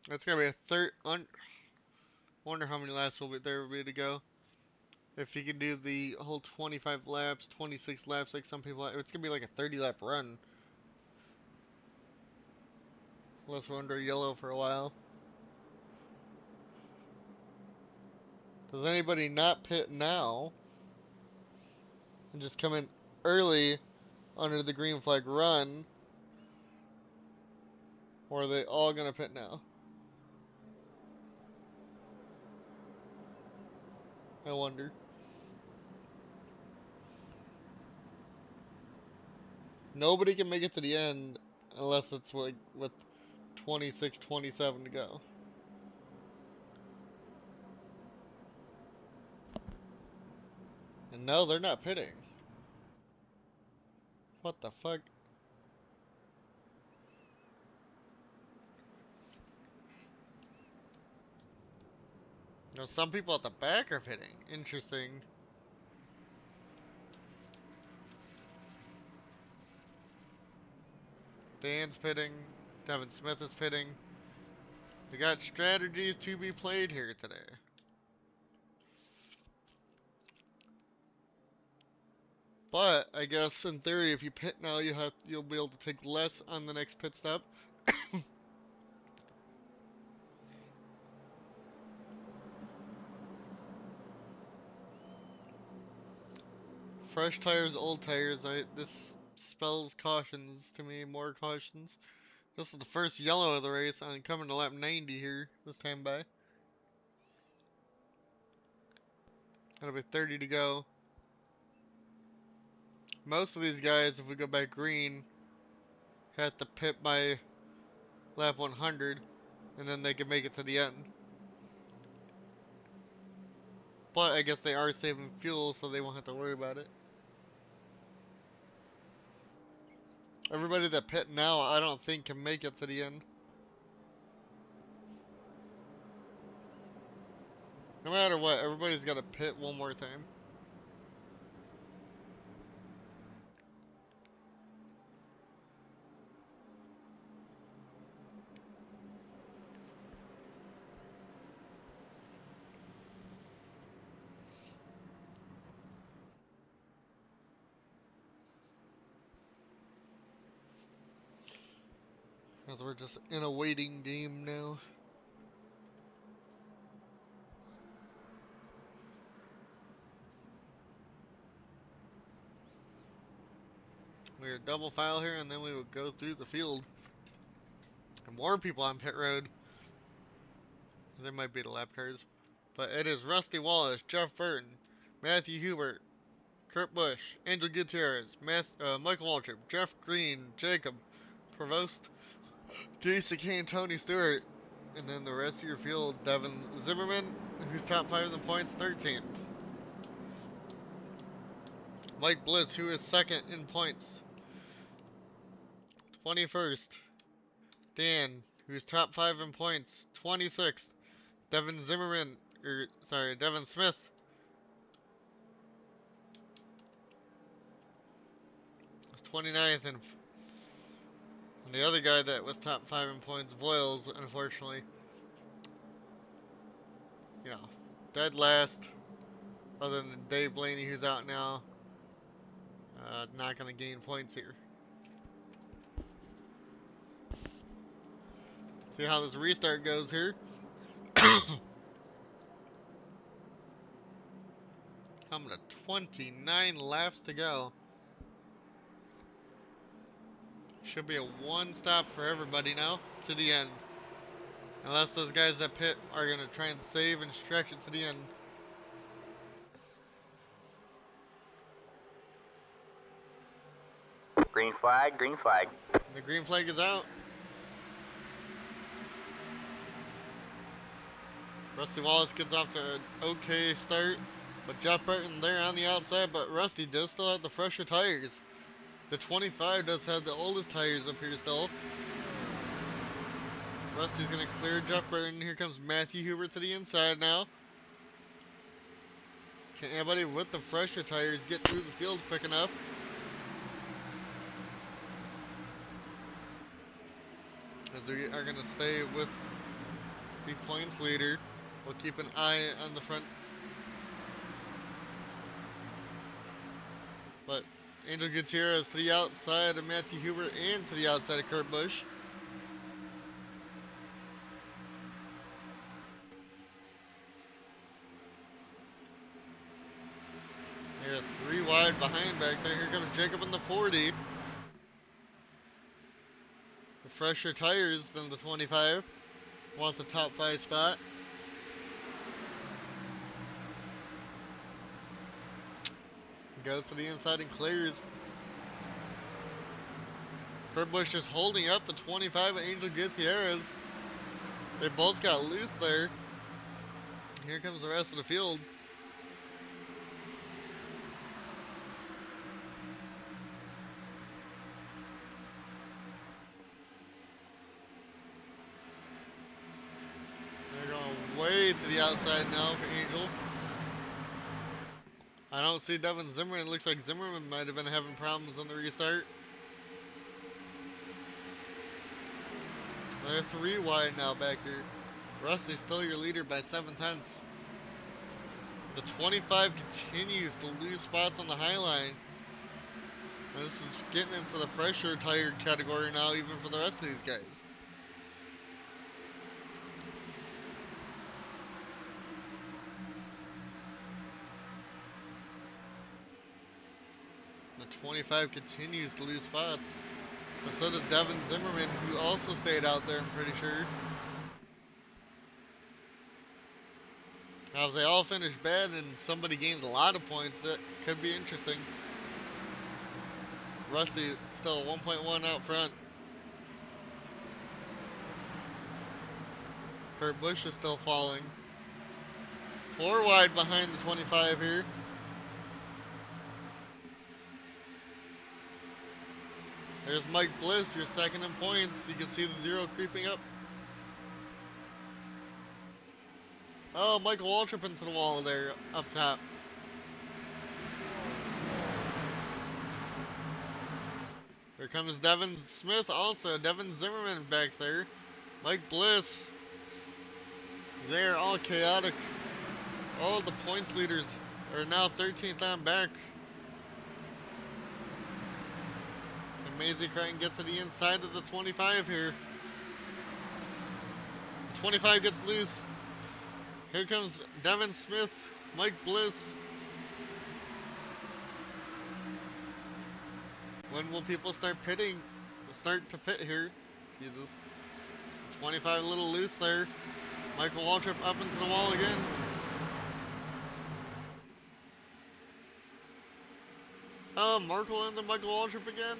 That's gonna be a third. Wonder how many laps there will be to go. If you can do the whole 25 laps, 26 laps, like some people, it's gonna be like a 30 lap run. Unless we're under yellow for a while. Does anybody not pit now and just come in early under the green flag run? Or are they all gonna pit now? I wonder. Nobody can make it to the end unless it's like with 26, 27 to go. And no, they're not pitting. What the fuck? No, some people at the back are pitting. Interesting. Dan's pitting. Devin Smith is pitting. We got strategies to be played here today. But I guess in theory, if you pit now, you'll be able to take less on the next pit stop. Fresh tires, old tires. This spells cautions to me, more cautions. This is the first yellow of the race. I'm coming to lap 90 here this time by. That'll be 30 to go. Most of these guys, if we go back green, have to pit by lap 100, and then they can make it to the end. But I guess they are saving fuel, so they won't have to worry about it. Everybody that pit now, I don't think can make it to the end. No matter what, everybody's got to pit one more time. Because we're just in a waiting game now. We're double file here, and then we would go through the field. And more people on pit road. There might be the lap cars. But it is Rusty Wallace, Jeff Burton, Matthew Hubert, Kurt Busch, Angel Gutierrez, Michael Waltrip, Jeff Green, Jacob Provost, Jason Kane, Tony Stewart, and then the rest of your field, Devin Zimmerman, who's top 5 in the points, 13th. Mike Blitz, who is second in points, 21st. Dan, who's top 5 in points, 26th. Devin Smith, was 29th, and the other guy that was top 5 in points, Voiles, unfortunately, you know, dead last, other than Dave Blaney, who's out now. Not going to gain points here. See how this restart goes here. Coming to 29 laps to go. Should be a one stop for everybody now to the end. Unless those guys that pit are going to try and save and stretch it to the end. Green flag, green flag. And the green flag is out. Rusty Wallace gets off to an okay start. But Jeff Burton there on the outside. But Rusty does still have the fresher tires. The 25 does have the oldest tires up here still. Rusty's going to clear Jeff Burton. Here comes Matthew Hubert to the inside now. Can anybody with the fresher tires get through the field quick enough? As we are going to stay with the points leader. We'll keep an eye on the front. But Angel Gutierrez to the outside of Matthew Huber and to the outside of Kurt Busch. There's 3 wide behind back there. Here comes Jacob in the 40. The fresher tires than the 25. Wants a top 5 spot. Goes to the inside and clears. Kurt Busch just holding up the 25 of Angel Gutierrez. They both got loose there. Here comes the rest of the field. They're going way to the outside now for Angel. I don't see Devin Zimmerman. It looks like Zimmerman might have been having problems on the restart. They're 3 wide now back here. Rusty's still your leader by 7/10. The 25 continues to lose spots on the high line. And this is getting into the fresher tire category now, even for the rest of these guys. The 25 continues to lose spots. But so does Devin Zimmerman, who also stayed out there, I'm pretty sure. Now, if they all finish bad and somebody gains a lot of points, that could be interesting. Rusty still 1.1 out front. Kurt Busch is still falling. 4 wide behind the 25 here. There's Mike Bliss, your second in points. You can see the 0 creeping up. Oh, Michael Waltrip into the wall there up top. Here comes Devin Smith also. Devin Zimmerman back there. Mike Bliss. They're all chaotic. All the points leaders are now 13th on back. And Maisie Crichton gets to the inside of the 25 here. The 25 gets loose. Here comes Devin Smith, Mike Bliss. When will people start pitting? Start to pit here. Jesus. 25 a little loose there. Michael Waltrip up into the wall again. Oh, Markle into Michael Waltrip again.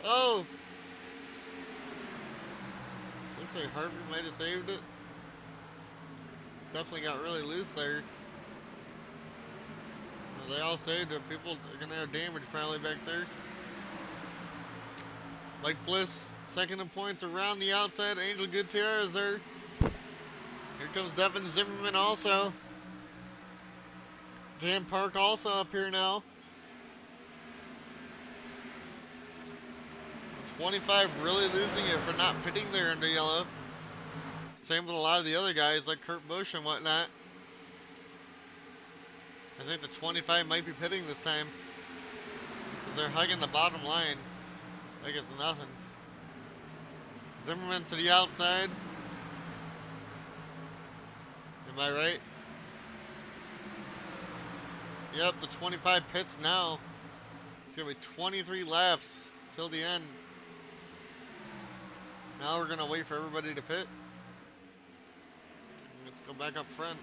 Oh! Looks like Harvey might have saved it. Definitely got really loose there. Well, they all saved it. People are going to have damage probably back there. Mike Bliss, second in points around the outside. Angel Gutierrez there. Here comes Devin Zimmerman also. Dan Park also up here now. 25 really losing it for not pitting there under yellow. Same with a lot of the other guys like Kurt Busch and whatnot. I think the 25 might be pitting this time. Because they're hugging the bottom line. Like it's nothing. Zimmerman to the outside. Am I right? Yep, the 25 pits now. It's going to be 23 laps till the end. Now we're going to wait for everybody to pit. Let's go back up front.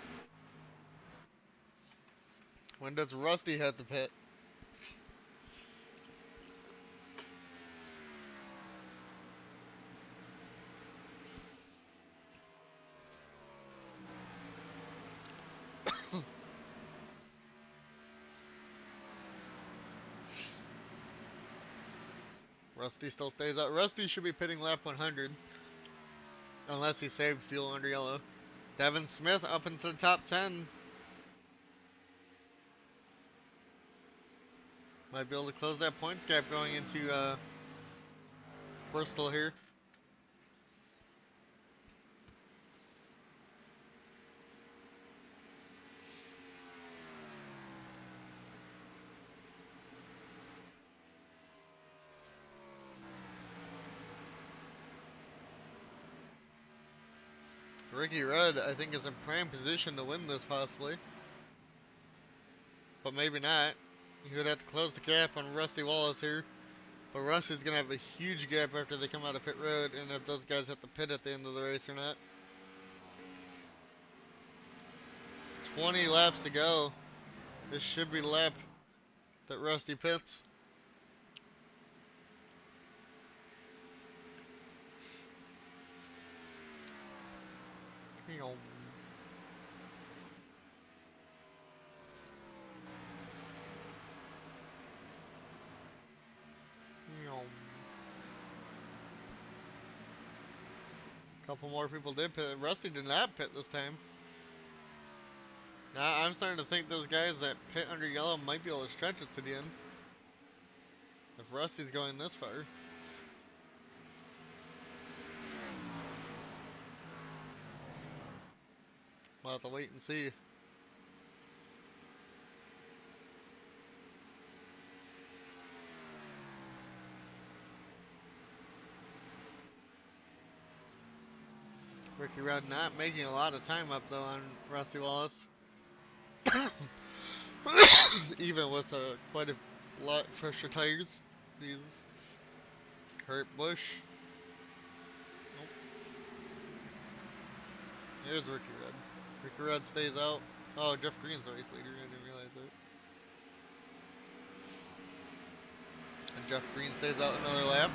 When does Rusty have to pit? Rusty still stays out. Rusty should be pitting lap 100. Unless he saved fuel under yellow. Devin Smith up into the top 10. Might be able to close that points gap going into Bristol here. Ricky Rudd, I think, is in prime position to win this possibly, but maybe not. He would have to close the gap on Rusty Wallace here, but Rusty's gonna have a huge gap after they come out of pit road, and if those guys hit the pit at the end of the race or not. 20 laps to go. This should be the lap that Rusty pits. Yum. Yum. Couple more people did pit. Rusty did not pit this time. Now I'm starting to think those guys that pit under yellow might be able to stretch it to the end. If Rusty's going this far. We'll have to wait and see. Ricky Rudd not making a lot of time up though on Rusty Wallace. Even with quite a lot fresher tires. Jesus. Kurt Busch. Nope. There's Ricky Rudd. Ricky Rudd stays out. Oh, Jeff Green's the race leader. I didn't realize that. And Jeff Green stays out another lap.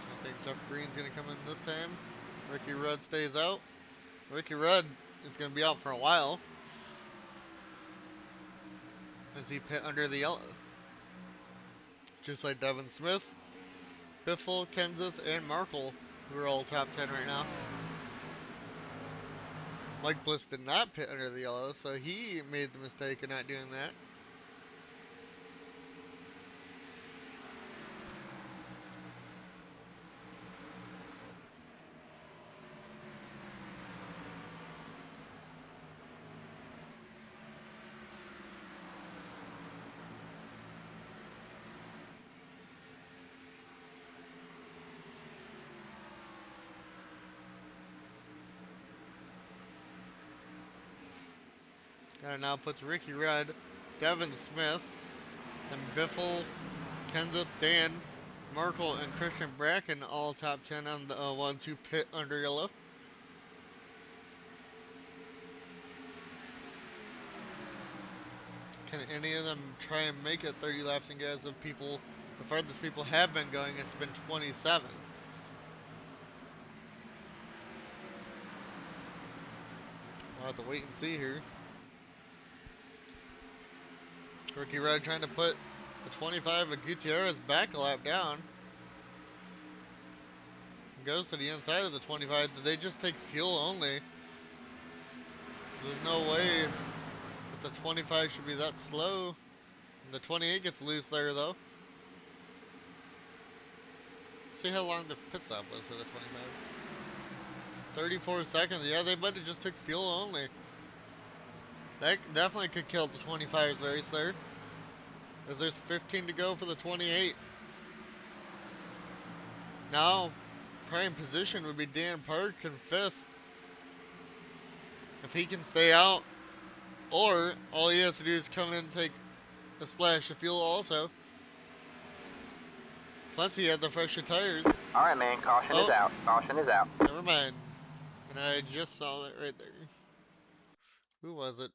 I think Jeff Green's going to come in this time. Ricky Rudd stays out. Ricky Rudd is going to be out for a while as he pit under the yellow. Just like Devin Smith, Biffle, Kenseth, and Markle, who are all top 10 right now. Mike Bliss did not pit under the yellow, so he made the mistake of not doing that. And it now puts Ricky Rudd, Devin Smith, and Biffle, Kenseth, Dan, Markle, and Christian Bracken all top 10 on the ones who pit under yellow. Can any of them try and make it 30 laps? And guys, of people, the farthest people have been going, it's been 27. We'll have to wait and see here. Ricky Rudd trying to put the 25 of Gutierrez back a lap down. Goes to the inside of the 25. Did they just take fuel only? There's no way that the 25 should be that slow. And the 28 gets loose there though. Let's see how long the pit stop was for the 25. 34 seconds. Yeah, they might have just took fuel only. That definitely could kill the 25's race there. As there's 15 to go for the 28. Now, prime position would be Dan Park in 5th. If he can stay out, or all he has to do is come in and take a splash of fuel also. Plus he had the fresher tires. Alright, man, caution is out. Caution is out. Never mind. And I just saw that right there. Who was it?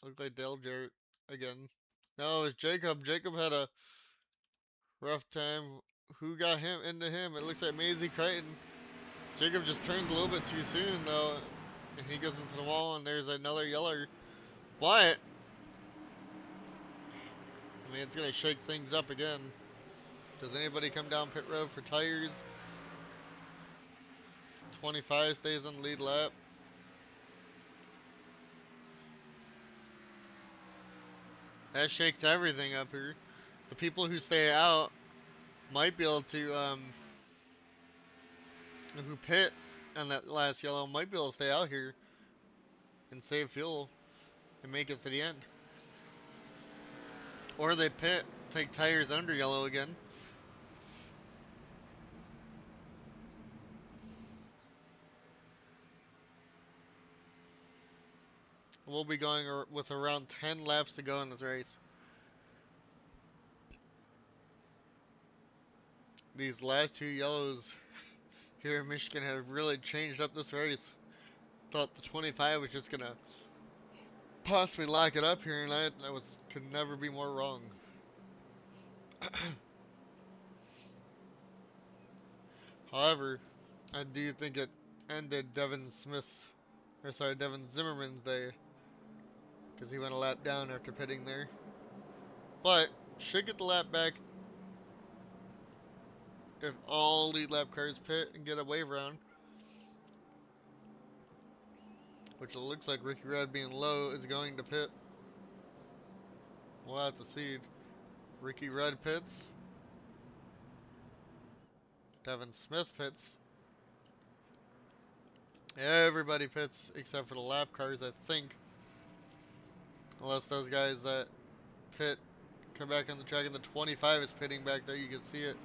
Looked like Dale Jarrett again. No, it was Jacob. Jacob had a rough time. Who got him into him? It looks like Maisie Crichton. Jacob just turned a little bit too soon though. And he goes into the wall and there's another yeller. But I mean, it's going to shake things up again. Does anybody come down pit road for tires? 25 stays on the lead lap. That shakes everything up here. The people who stay out might be able to, who pit on that last yellow might be able to stay out here and save fuel and make it to the end. Or they pit, take tires under yellow again. We'll be going with around 10 laps to go in this race. These last two yellows here in Michigan have really changed up this race. Thought the 25 was just gonna possibly lock it up here, and I could never be more wrong. However, I do think it ended Devin Zimmerman's day, because he went a lap down after pitting there. But should get the lap back if all lead lap cars pit and get a wave round, which it looks like Ricky Rudd being low is going to pit. We'll have to see. Ricky Rudd pits. Devin Smith pits. Everybody pits except for the lap cars, I think. Unless those guys that pit come back on the track and the 25 is pitting back there, you can see it.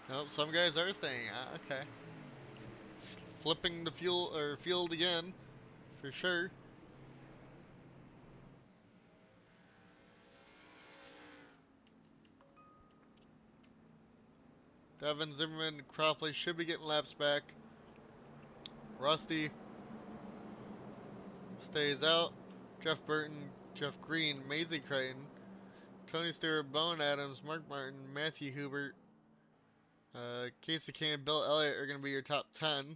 Nope, some guys are staying. Okay. Flipping the field again, for sure. Devin Zimmerman, Cropley should be getting laps back. Rusty stays out. Jeff Burton, Jeff Green, Maisie Creighton, Tony Stewart, Bowen Adams, Mark Martin, Matthew Hubert, Casey Kane, Bill Elliott are going to be your top 10.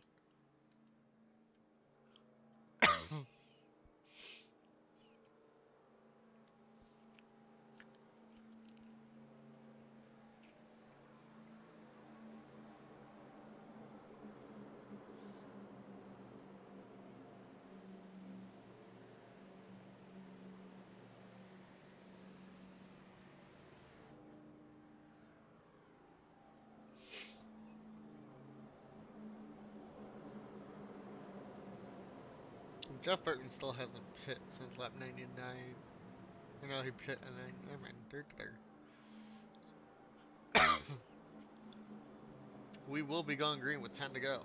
Jeff Burton still hasn't pit since lap 99. You know, he pit and then, I mean, dirt there. We will be going green with 10 to go.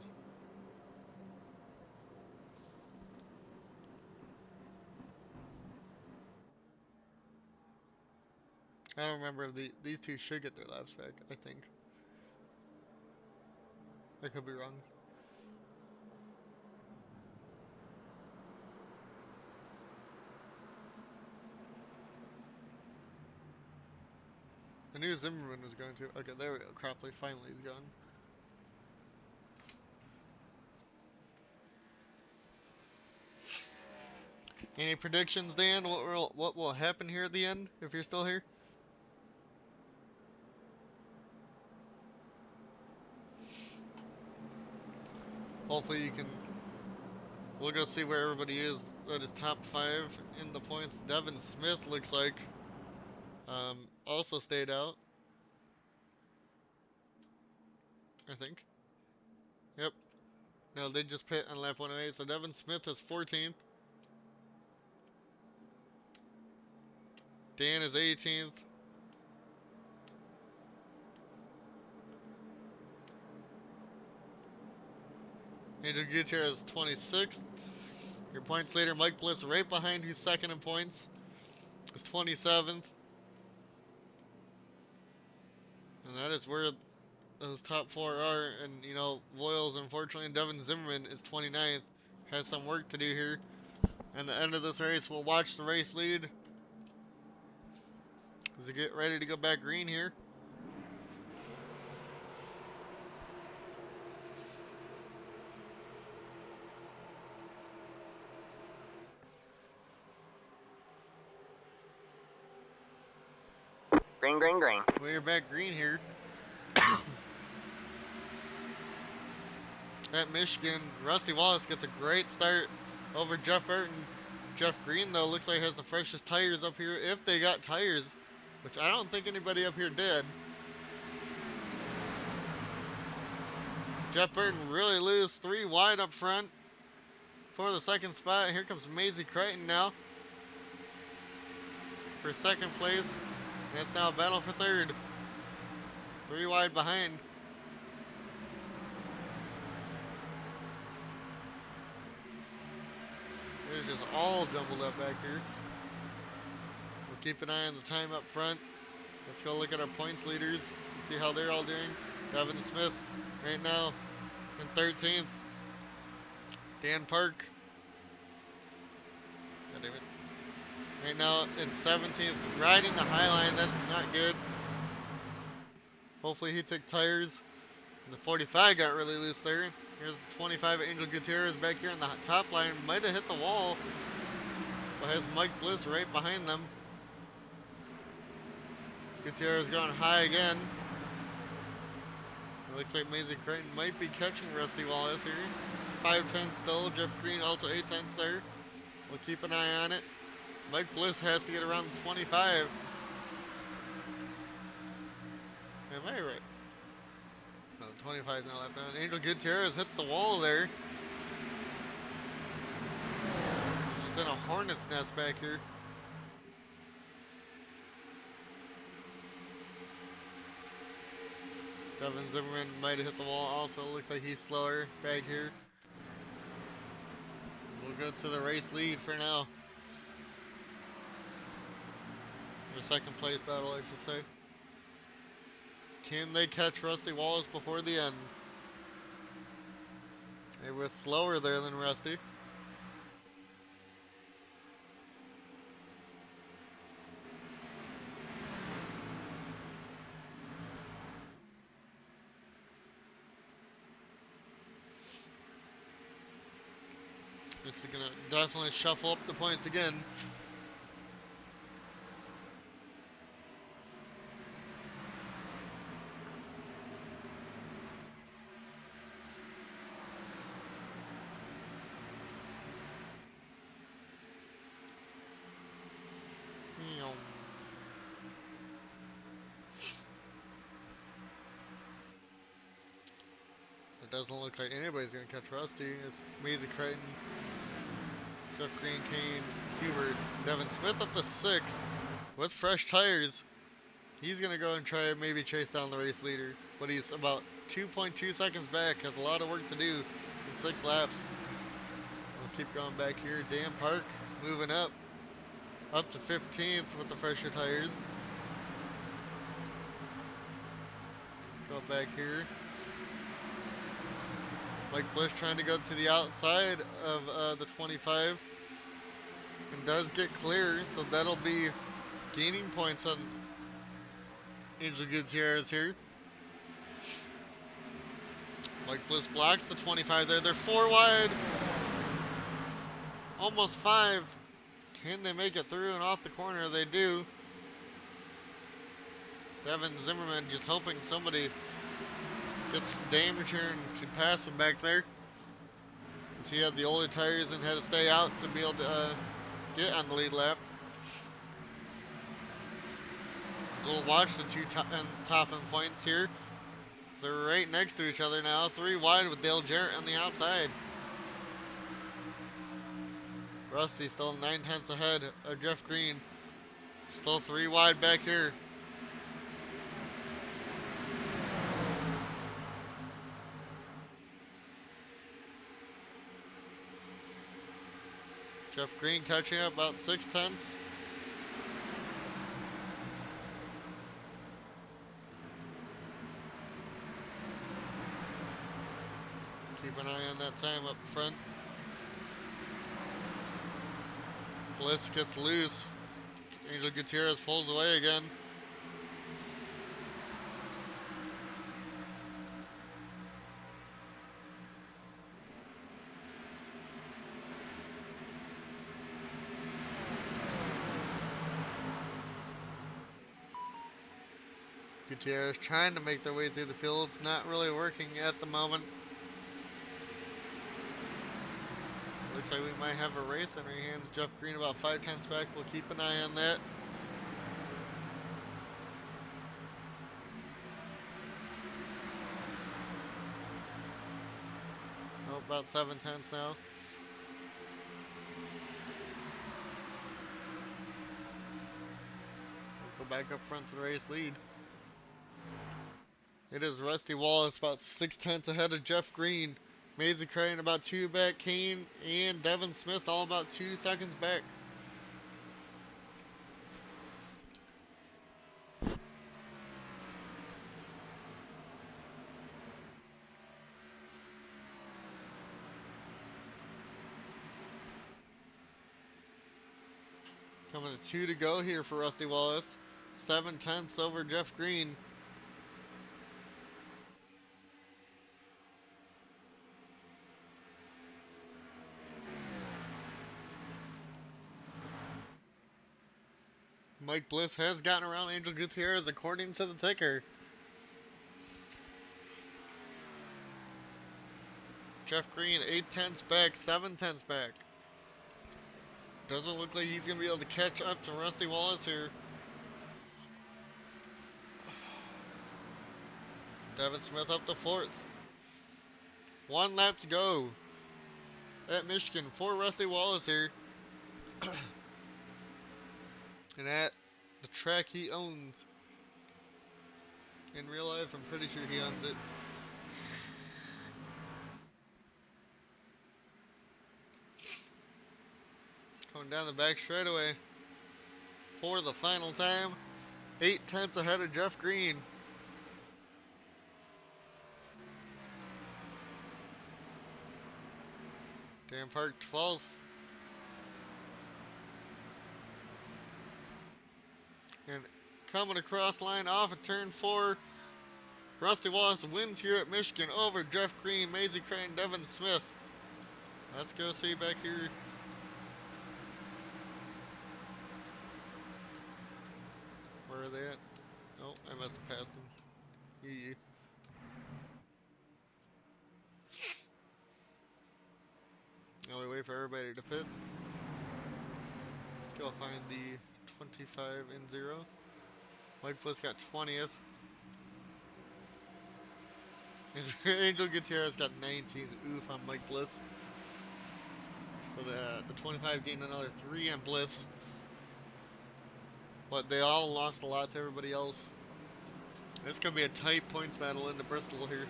I don't remember if these two should get their laps back, I think. I could be wrong. I knew Zimmerman was going to. Okay, there we go. Cropley finally is gone. Any predictions, Dan? What will happen here at the end if you're still here? Hopefully you can. We'll go see where everybody is. That is top 5 in the points. Devin Smith looks like also stayed out. I think. Yep. No, they just pit on lap 108. So Devin Smith is 14th. Dan is 18th. Andrew Gutierrez is 26th. Your points leader, Mike Bliss, right behind who's second in points, is 27th. And that is where those top 4 are. And, you know, Voiles, unfortunately, and Devin Zimmerman is 29th. Has some work to do here. And the end of this race, we'll watch the race lead as we get ready to go back green here. Green, green, green. We're back green here. At Michigan, Rusty Wallace gets a great start over Jeff Burton. Jeff Green, though, looks like has the freshest tires up here, if they got tires, which I don't think anybody up here did. Jeff Burton really loose, 3 wide up front for the second spot. Here comes Maisie Crichton now for second place. And it's now a battle for third. 3 wide behind. It is just all jumbled up back here. We'll keep an eye on the time up front. Let's go look at our points leaders, see how they're all doing. Devin Smith right now in 13th. Dan Park, God damn it, right now in 17th, riding the high line. That is not good. Hopefully he took tires. And the 45 got really loose there. Here's the 25 Angel Gutierrez back here on the top line. Might have hit the wall, but has Mike Bliss right behind them. Gutierrez going high again. It looks like Maisie Crichton might be catching Rusty Wallace here. 5'10" still. Jeff Green also 8'10" there. We'll keep an eye on it. Mike Bliss has to get around the 25. Am I right? No, 25 is not left on. Angel Gutierrez hits the wall there. She's in a hornet's nest back here. Devin Zimmerman might have hit the wall also. Looks like he's slower back here. We'll go to the race lead for now. The second place battle, I should say. Can they catch Rusty Wallace before the end? They were slower there than Rusty. This is gonna definitely shuffle up the points again. It doesn't look like anybody's gonna catch Rusty. It's Maisie Crichton, Jeff Green, Kane, Hubert, Devin Smith up to 6th with fresh tires. He's gonna go and try and maybe chase down the race leader, but he's about 2.2 seconds back. Has a lot of work to do in 6 laps. We'll keep going back here. Dan Park moving up to 15th with the fresher tires. Let's go back here. Mike Bliss trying to go to the outside of the 25 and does get clear, so that'll be gaining points on Angel Gutierrez here. Mike Bliss blocks the 25 there. They're 4 wide, almost 5. Can they make it through and off the corner? They do. Devin Zimmerman just hoping somebody gets damage here and can pass him back there. Because he had the older tires and had to stay out to be able to get on the lead lap. So we'll watch the two top end points here. They're right next to each other now. 3 wide with Dale Jarrett on the outside. Rusty still 9/10 ahead of Jeff Green. Still 3 wide back here. Jeff Green catching up about 6/10. Keep an eye on that time up front. Bliss gets loose. Angel Gutierrez pulls away again. Gutierrez trying to make their way through the field. It's not really working at the moment. Looks like we might have a race in our hands. Jeff Green about 5 tenths back. We'll keep an eye on that. Oh, about 7 tenths now. We'll go back up front to the race lead. It is Rusty Wallace about 6 tenths ahead of Jeff Green. Maisie Crane about 2 back. Kane and Devin Smith all about 2 seconds back. Coming to 2 to go here for Rusty Wallace. 7 tenths over Jeff Green. Mike Bliss has gotten around Angel Gutierrez according to the ticker. Jeff Green 8 tenths back, 7 tenths back. Doesn't look like he's going to be able to catch up to Rusty Wallace here. Devin Smith up to 4th. 1 lap to go at Michigan for Rusty Wallace here. And at the track he owns. In real life, I'm pretty sure he owns it. Coming down the back straightaway for the final time. 8 tenths ahead of Jeff Green. Dan Park 12th. And coming across line off of turn 4. Rusty Wallace wins here at Michigan over Jeff Green, Maisie Crane, Devin Smith. Let's go see back here. Where are they at? Oh, I must have passed them. Yeah. Now we wait for everybody to pit. Go find the 25 and 0. Mike Bliss got 20th. Angel Gutierrez got 19th. Oof on Mike Bliss. So the 25 gained another 3 on Bliss. But they all lost a lot to everybody else. This could be a tight points battle into Bristol here.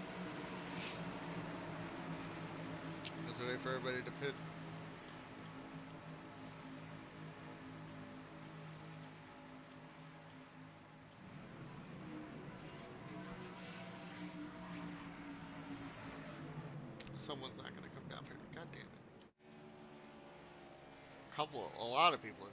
Let's wait for everybody to pit. Someone's not gonna come down here. God damn it. A lot of people.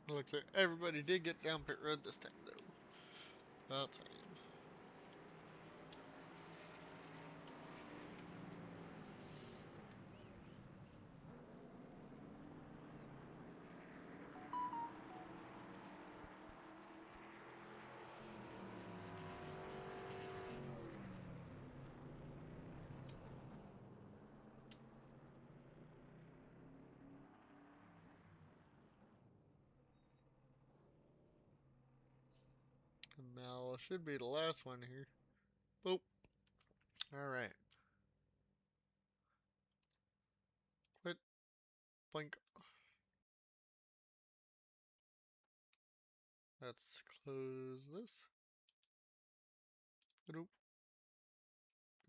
Looks like everybody did get down pit road this time though. About time. should be the last one here. Boop. Alright. Quit. Blink. Let's close this. Boop.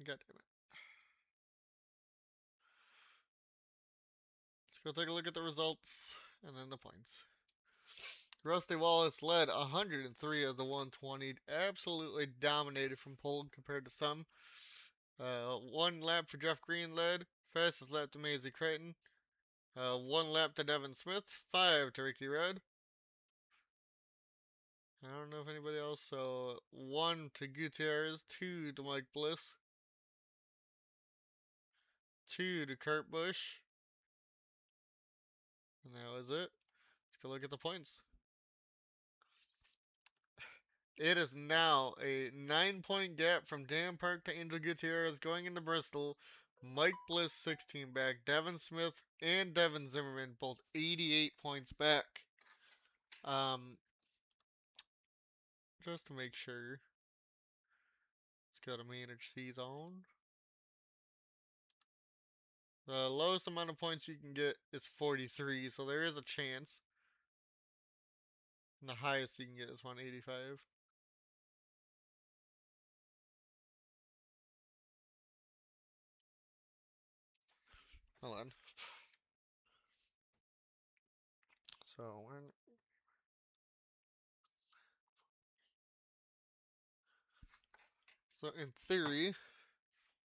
God damn it. Let's go take a look at the results and then the points. Rusty Wallace led 103 of the 120. Absolutely dominated from pole compared to some. One lap for Jeff Green led. Fastest lap to Maisie Creighton. One lap to Devin Smith. 5 to Ricky Rudd. I don't know if anybody else. So 1 to Gutierrez. 2 to Mike Bliss. 2 to Kurt Busch. And that was it. Let's go look at the points. It is now a 9 point gap from Dan Park to Angel Gutierrez going into Bristol. Mike Bliss 16 back. Devin Smith and Devin Zimmerman both 88 points back. Just to make sure, let's go to manage season. The lowest amount of points you can get is 43, so there is a chance. And the highest you can get is 185. Hold on. So when in theory,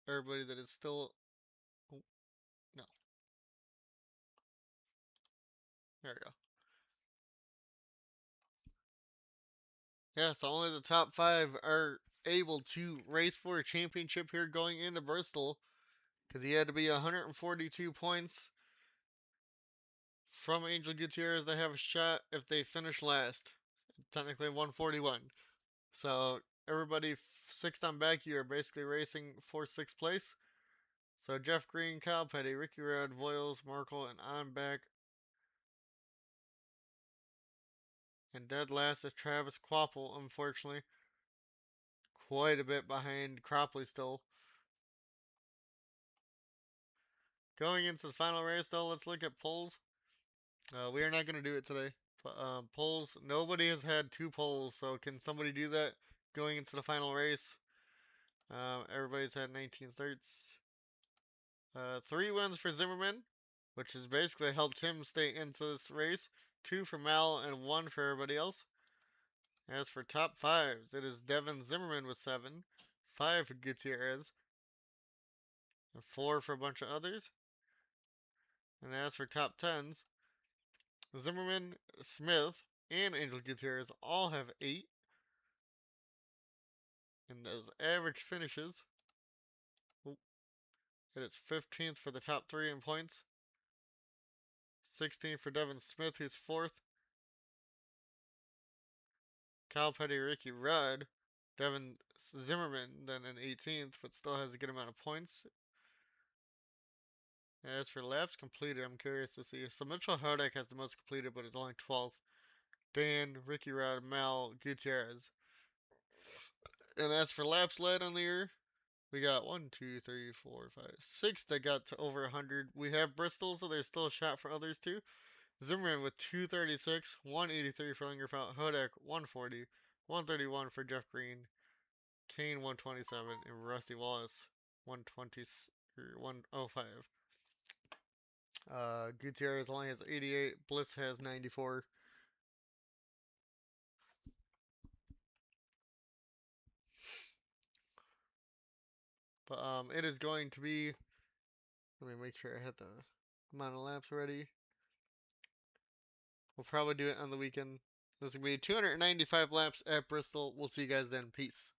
everybody that is still, oh, no, there we go. Yeah, so only the top 5 are able to race for a championship here going into Bristol, because he had to be 142 points from Angel Gutierrez. They have a shot if they finish last. Technically 141. So everybody 6th on back, you are basically racing for 6th place. So Jeff Green, Kyle Petty, Ricky Rudd, Voiles, Markle, and on back. And dead last is Travis Quapple, unfortunately. Quite a bit behind Cropley still. Going into the final race, though, let's look at poles. We are not going to do it today. But, poles, nobody has had 2 poles, so can somebody do that going into the final race? Everybody's had 19 starts. 3 wins for Zimmerman, which has basically helped him stay into this race. 2 for Mal and 1 for everybody else. As for top 5s, it is Devin Zimmerman with 7, 5 for Gutierrez, and 4 for a bunch of others. And as for top 10s, Zimmerman, Smith, and Angel Gutierrez all have 8. And those average finishes, it is 15th for the top 3 in points, 16th for Devin Smith, who's 4th, Kyle Petty, Ricky Rudd, Devin Zimmerman, then in 18th, but still has a good amount of points. As for laps completed, I'm curious to see. So Mitchell Hodak has the most completed, but is only 12th. Dan, Ricky Rudd, Mal, Gutierrez. And as for laps led on the year, we got 1, 2, 3, 4, 5, 6 that got to over 100. We have Bristol, so there's still a shot for others too. Zimmerman with 236, 183 for Lingerfeld, Hodak 140, 131 for Jeff Green, Kane 127, and Rusty Wallace 120 or 105. Gutierrez only has 88, Bliss has 94. But it is going to be. Let me make sure I had the amount of laps ready. We'll probably do it on the weekend. This is going to be 295 laps at Bristol. We'll see you guys then. Peace.